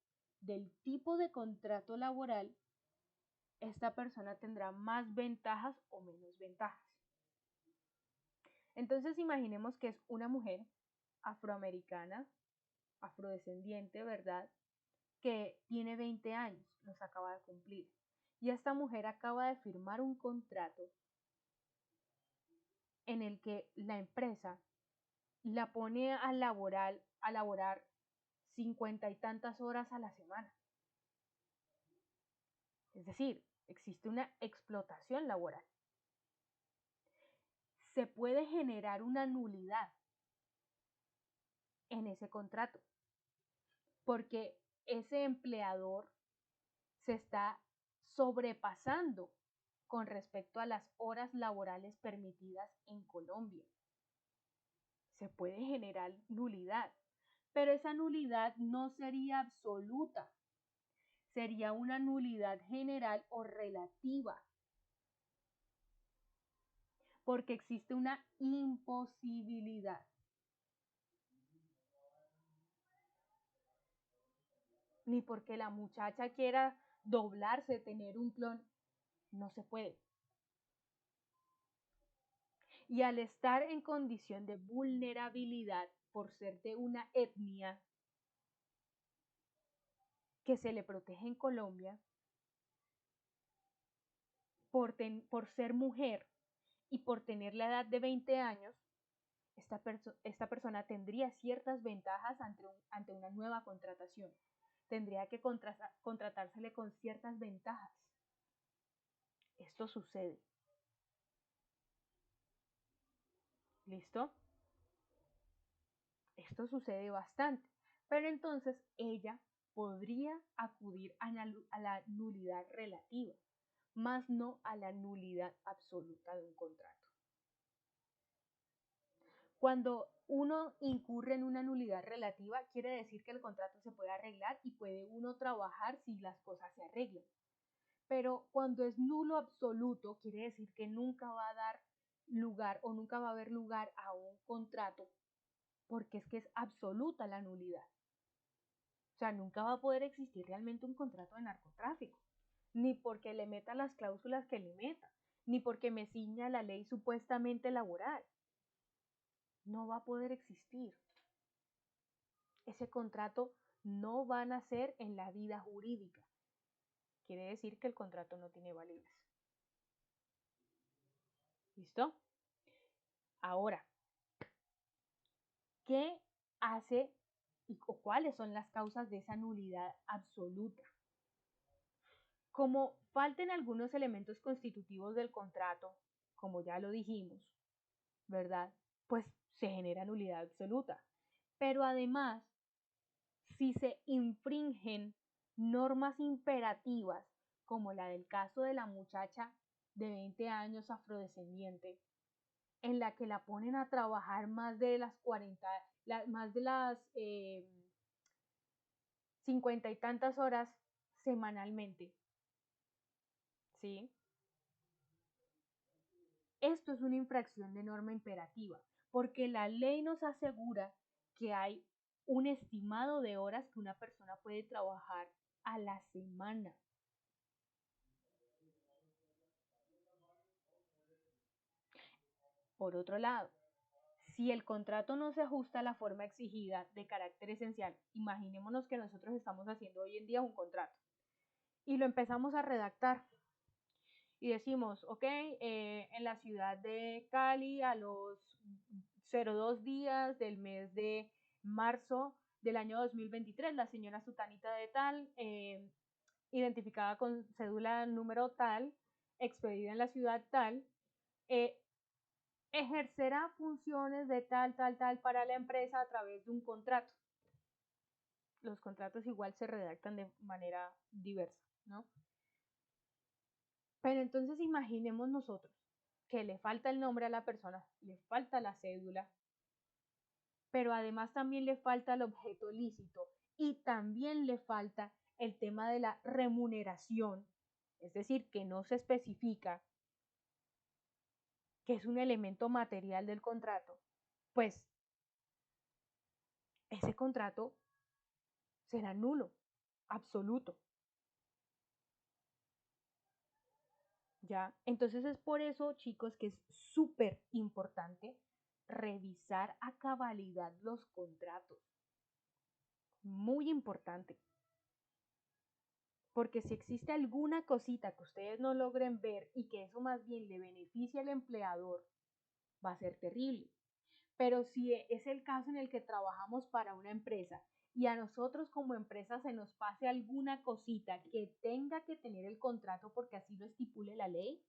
del tipo de contrato laboral, esta persona tendrá más ventajas o menos ventajas. Entonces imaginemos que es una mujer afroamericana, afrodescendiente, ¿verdad? Que tiene 20 años, los acaba de cumplir. Y esta mujer acaba de firmar un contrato en el que la empresa la pone a laborar 50 y tantas horas a la semana. Es decir, existe una explotación laboral. Se puede generar una nulidad en ese contrato, porque ese empleador se está sobrepasando con respecto a las horas laborales permitidas en Colombia. Se puede generar nulidad, pero esa nulidad no sería absoluta, sería una nulidad general o relativa, porque existe una imposibilidad. Ni porque la muchacha quiera doblarse, tener un clon, no se puede. Y al estar en condición de vulnerabilidad por ser de una etnia que se le protege en Colombia, por ser mujer y por tener la edad de 20 años, esta persona tendría ciertas ventajas ante una nueva contratación. Tendría que contratársele con ciertas ventajas. Esto sucede. ¿Listo? Esto sucede bastante. Pero entonces ella podría acudir a la nulidad relativa, más no a la nulidad absoluta de un contrato. Cuando uno incurre en una nulidad relativa, quiere decir que el contrato se puede arreglar y puede uno trabajar si las cosas se arreglan. Pero cuando es nulo absoluto, quiere decir que nunca va a dar lugar o nunca va a haber lugar a un contrato, porque es que es absoluta la nulidad. O sea, nunca va a poder existir realmente un contrato de narcotráfico, ni porque le meta las cláusulas que le meta, ni porque me ciña la ley supuestamente laboral. No va a poder existir. Ese contrato no va a nacer en la vida jurídica. Quiere decir que el contrato no tiene validez. ¿Listo? Ahora, ¿qué hace o cuáles son las causas de esa nulidad absoluta? Como falten algunos elementos constitutivos del contrato, como ya lo dijimos, ¿verdad? Pues se genera nulidad absoluta. Pero además, si se infringen normas imperativas, como la del caso de la muchacha de 20 años afrodescendiente, en la que la ponen a trabajar más de las 50 y tantas horas semanalmente, ¿sí? Esto es una infracción de norma imperativa, porque la ley nos asegura que hay un estimado de horas que una persona puede trabajar a la semana. Por otro lado, si el contrato no se ajusta a la forma exigida de carácter esencial, imaginémonos que nosotros estamos haciendo hoy en día un contrato y lo empezamos a redactar y decimos, ok, en la ciudad de Cali a los 02 días del mes de marzo del año 2023, la señora Sutanita de tal, identificada con cédula número tal, expedida en la ciudad tal, ejercerá funciones de tal para la empresa a través de un contrato. Los contratos igual se redactan de manera diversa, ¿no? Pero entonces imaginemos nosotros que le falta el nombre a la persona, le falta la cédula, pero además también le falta el objeto lícito y también le falta el tema de la remuneración, es decir, que no se especifica que es un elemento material del contrato, pues ese contrato será nulo, absoluto. ¿Ya? Entonces es por eso, chicos, que es súper importante revisar a cabalidad los contratos. Muy importante. Porque si existe alguna cosita que ustedes no logren ver y que eso más bien le beneficie al empleador, va a ser terrible. Pero si es el caso en el que trabajamos para una empresa y a nosotros como empresa se nos pase alguna cosita que tenga que tener el contrato porque así lo estipule la ley,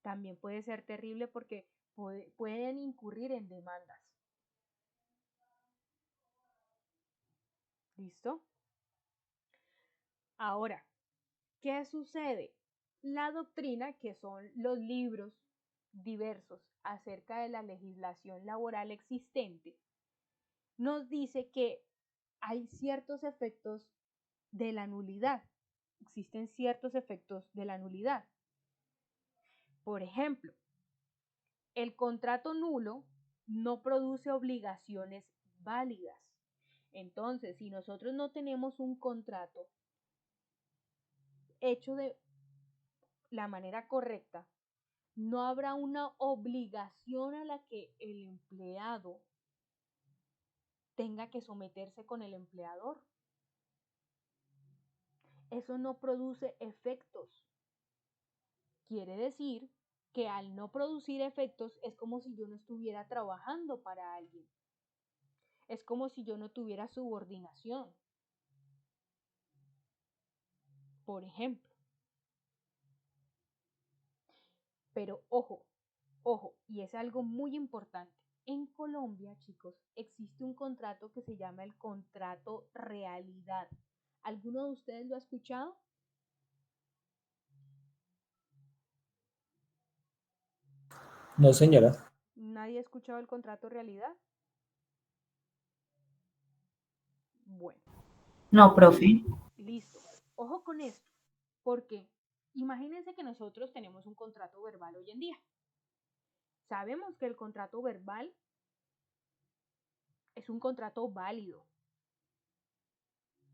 también puede ser terrible porque pueden incurrir en demandas. ¿Listo? Ahora, ¿qué sucede? La doctrina, que son los libros diversos acerca de la legislación laboral existente, nos dice que hay ciertos efectos de la nulidad. Existen ciertos efectos de la nulidad. Por ejemplo, el contrato nulo no produce obligaciones válidas. Entonces, si nosotros no tenemos un contrato hecho de la manera correcta, no habrá una obligación a la que el empleado tenga que someterse con el empleador. Eso no produce efectos. Quiere decir que al no producir efectos es como si yo no estuviera trabajando para alguien. Es como si yo no tuviera subordinación. Por ejemplo. Pero ojo, y es algo muy importante. En Colombia, chicos, existe un contrato que se llama el contrato realidad. ¿Alguno de ustedes lo ha escuchado? No, señora. ¿Nadie ha escuchado el contrato realidad? Bueno. No, profe. Listo. Ojo con esto, porque imagínense que nosotros tenemos un contrato verbal hoy en día. Sabemos que el contrato verbal es un contrato válido,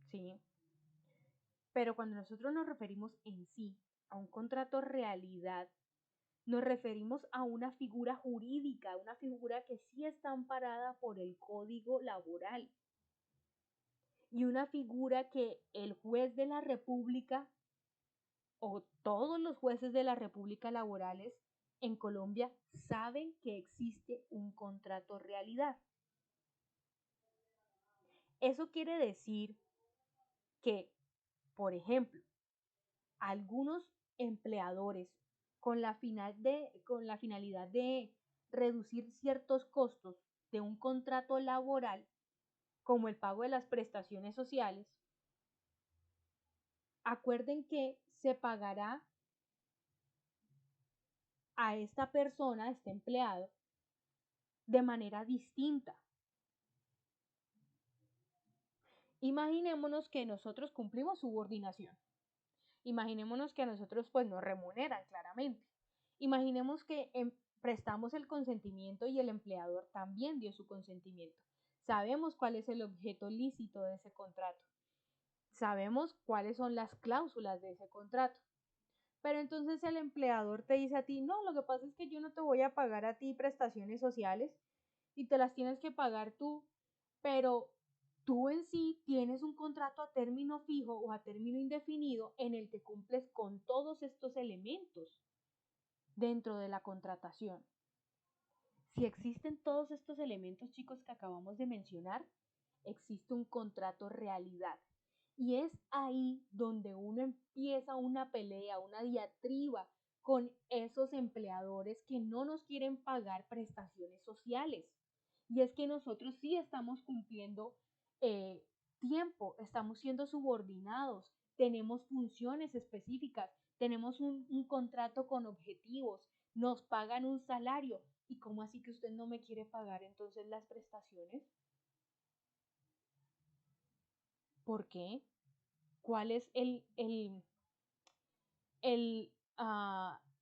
¿sí? Pero cuando nosotros nos referimos en sí a un contrato realidad, nos referimos a una figura jurídica, una figura que sí está amparada por el Código Laboral y una figura que el juez de la República o todos los jueces de la República laborales en Colombia saben que existe un contrato realidad. Eso quiere decir que, por ejemplo, algunos empleadores con la finalidad de reducir ciertos costos de un contrato laboral, como el pago de las prestaciones sociales, acuerden que se pagará a esta persona, a este empleado, de manera distinta. Imaginémonos que nosotros cumplimos subordinación. Imaginémonos que a nosotros pues nos remuneran claramente. Imaginemos que prestamos el consentimiento y el empleador también dio su consentimiento. Sabemos cuál es el objeto lícito de ese contrato. Sabemos cuáles son las cláusulas de ese contrato. Pero entonces el empleador te dice a ti, no, lo que pasa es que yo no te voy a pagar a ti prestaciones sociales y te las tienes que pagar tú, pero tú en sí tienes un contrato a término fijo o a término indefinido en el que cumples con todos estos elementos dentro de la contratación. Si existen todos estos elementos, chicos, que acabamos de mencionar, existe un contrato realidad. Y es ahí donde uno empieza una pelea, una diatriba con esos empleadores que no nos quieren pagar prestaciones sociales. Y es que nosotros sí estamos cumpliendo tiempo, estamos siendo subordinados, tenemos funciones específicas, tenemos un contrato con objetivos, nos pagan un salario. ¿Y cómo así que usted no me quiere pagar entonces las prestaciones? ¿Por qué? ¿Cuál es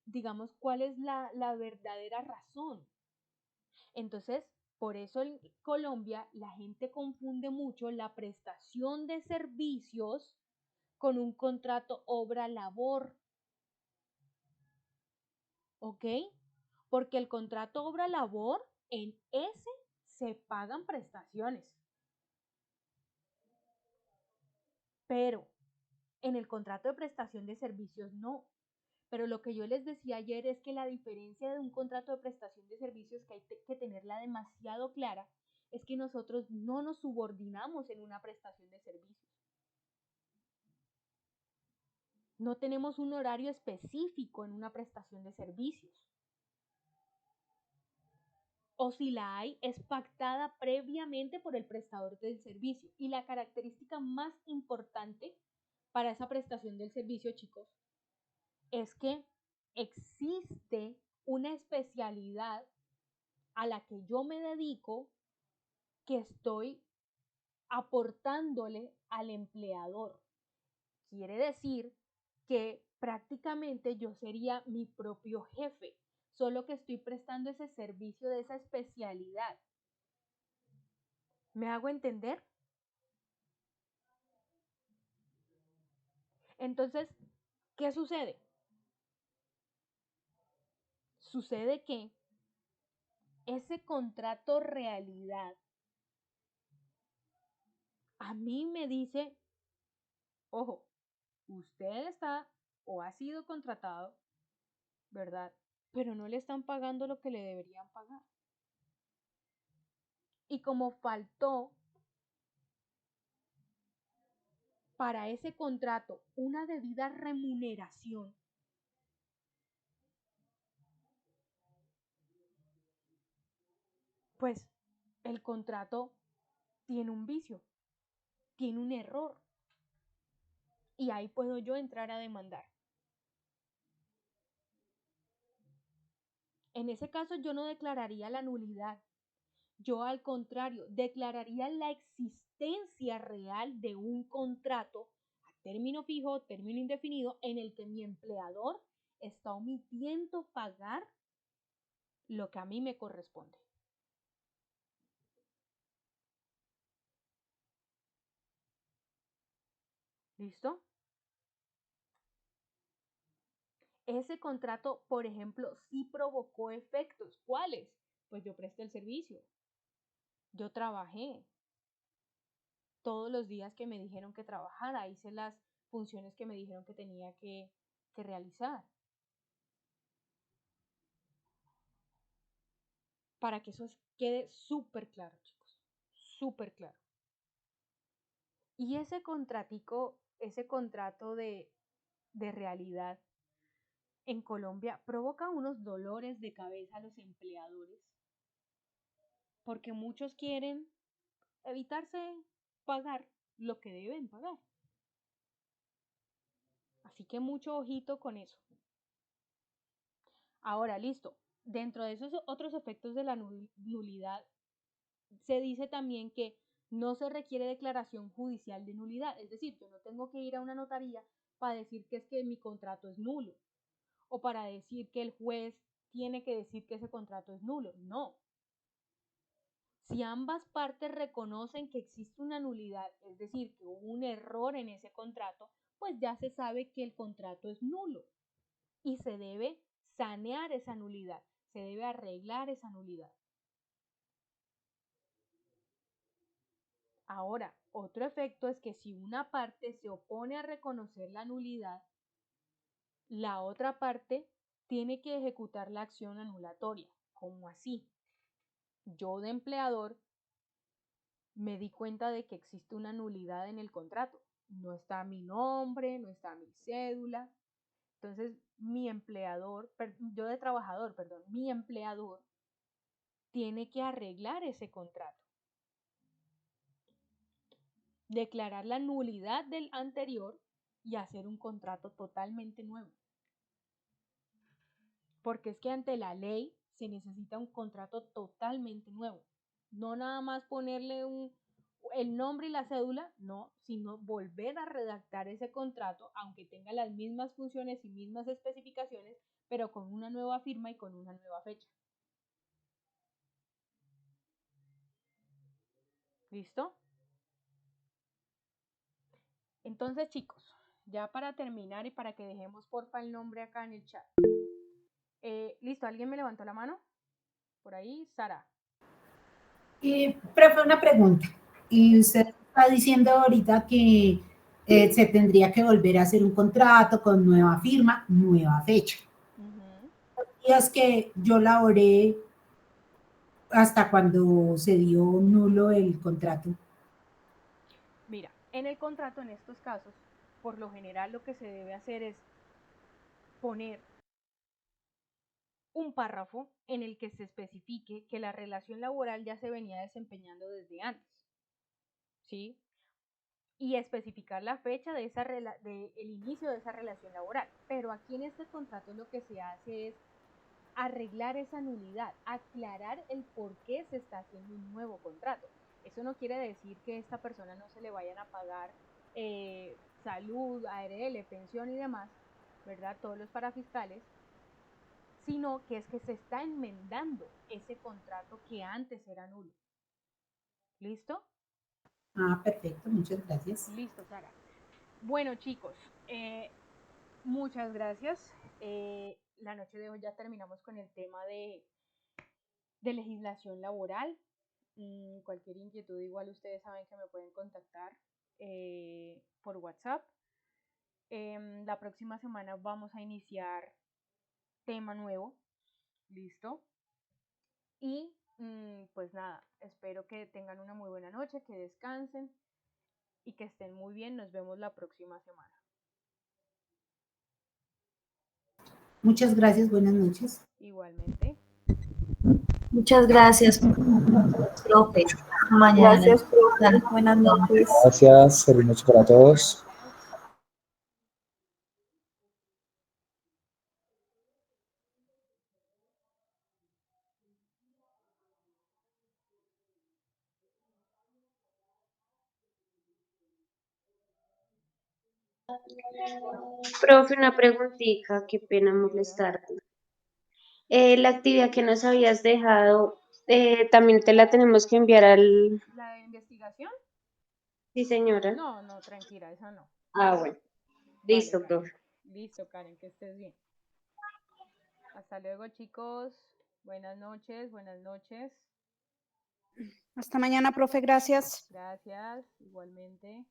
digamos, cuál es la verdadera razón? Entonces, por eso en Colombia la gente confunde mucho la prestación de servicios con un contrato obra-labor. ¿Ok? Porque el contrato obra-labor, en ese se pagan prestaciones. Pero en el contrato de prestación de servicios no. Pero lo que yo les decía ayer es que la diferencia de un contrato de prestación de servicios que hay que tenerla demasiado clara es que nosotros no nos subordinamos en una prestación de servicios. No tenemos un horario específico en una prestación de servicios. O si la hay, es pactada previamente por el prestador del servicio. Y la característica más importante para esa prestación del servicio, chicos, es que existe una especialidad a la que yo me dedico, que estoy aportándole al empleador. Quiere decir que prácticamente yo sería mi propio jefe, solo que estoy prestando ese servicio de esa especialidad. ¿Me hago entender? Entonces, ¿qué sucede? Sucede que ese contrato realidad a mí me dice, ojo, usted está o ha sido contratado, ¿verdad? Pero no le están pagando lo que le deberían pagar. Y como faltó para ese contrato una debida remuneración, pues el contrato tiene un vicio, tiene un error. Y ahí puedo yo entrar a demandar. En ese caso yo no declararía la nulidad. Yo al contrario, declararía la existencia real de un contrato a término fijo, término indefinido, en el que mi empleador está omitiendo pagar lo que a mí me corresponde. ¿Listo? Ese contrato, por ejemplo, sí provocó efectos. ¿Cuáles? Pues yo presté el servicio. Yo trabajé todos los días que me dijeron que trabajara. Hice las funciones que me dijeron que tenía que realizar. Para que eso quede súper claro, chicos. Súper claro. Y ese contratico, ese contrato de realidad en Colombia provoca unos dolores de cabeza a los empleadores, porque muchos quieren evitarse pagar lo que deben pagar. Así que mucho ojito con eso. Ahora, listo. Dentro de esos otros efectos de la nulidad, se dice también que no se requiere declaración judicial de nulidad. Es decir, yo no tengo que ir a una notaría para decir que es que mi contrato es nulo, o para decir que el juez tiene que decir que ese contrato es nulo. No. Si ambas partes reconocen que existe una nulidad, es decir, que hubo un error en ese contrato, pues ya se sabe que el contrato es nulo y se debe sanear esa nulidad, se debe arreglar esa nulidad. Ahora, otro efecto es que si una parte se opone a reconocer la nulidad, la otra parte tiene que ejecutar la acción anulatoria. ¿Cómo así? Yo de empleador me di cuenta de que existe una nulidad en el contrato. No está mi nombre, no está mi cédula. Entonces, mi empleador tiene que arreglar ese contrato. Declarar la nulidad del anterior y hacer un contrato totalmente nuevo. Porque es que ante la ley se necesita un contrato totalmente nuevo. No nada más ponerle el nombre y la cédula, no, sino volver a redactar ese contrato, aunque tenga las mismas funciones y mismas especificaciones, pero con una nueva firma y con una nueva fecha. ¿Listo? Entonces, chicos, ya para terminar y para que dejemos porfa el nombre acá en el chat. ¿Listo? ¿Alguien me levantó la mano? Por ahí, Sara. Profe, una pregunta. Y usted está diciendo ahorita que se tendría que volver a hacer un contrato con nueva firma, nueva fecha. Los días que yo laboré hasta cuando se dio nulo el contrato. Mira, en el contrato, en estos casos, por lo general lo que se debe hacer es poner un párrafo en el que se especifique que la relación laboral ya se venía desempeñando desde antes, ¿sí? Y especificar la fecha de el inicio de esa relación laboral. Pero aquí en este contrato lo que se hace es arreglar esa nulidad, aclarar el por qué se está haciendo un nuevo contrato. Eso no quiere decir que a esta persona no se le vayan a pagar salud, ARL, pensión y demás, ¿verdad? Todos los parafiscales, sino que es que se está enmendando ese contrato que antes era nulo. ¿Listo? Ah, perfecto, muchas gracias. Listo, Sara. Bueno, chicos, muchas gracias. La noche de hoy ya terminamos con el tema de legislación laboral. Cualquier inquietud, igual ustedes saben que me pueden contactar por WhatsApp. La próxima semana vamos a iniciar tema nuevo. ¿Listo? Y pues nada, espero que tengan una muy buena noche, que descansen y que estén muy bien. Nos vemos la próxima semana. Muchas gracias, buenas noches. Igualmente. Muchas gracias, profe. Mañana. Gracias, profe. Buenas noches. Gracias, feliz noche para todos. Profe, una preguntita, qué pena molestarte. La actividad que nos habías dejado, también te la tenemos que enviar al... ¿La de investigación? Sí, señora. No, no, tranquila, esa no. Ah, bueno. Listo, Vale, profe. listo, Karen, que estés bien. Hasta luego, chicos. Buenas noches, buenas noches. Hasta mañana, profe, gracias. Gracias, igualmente.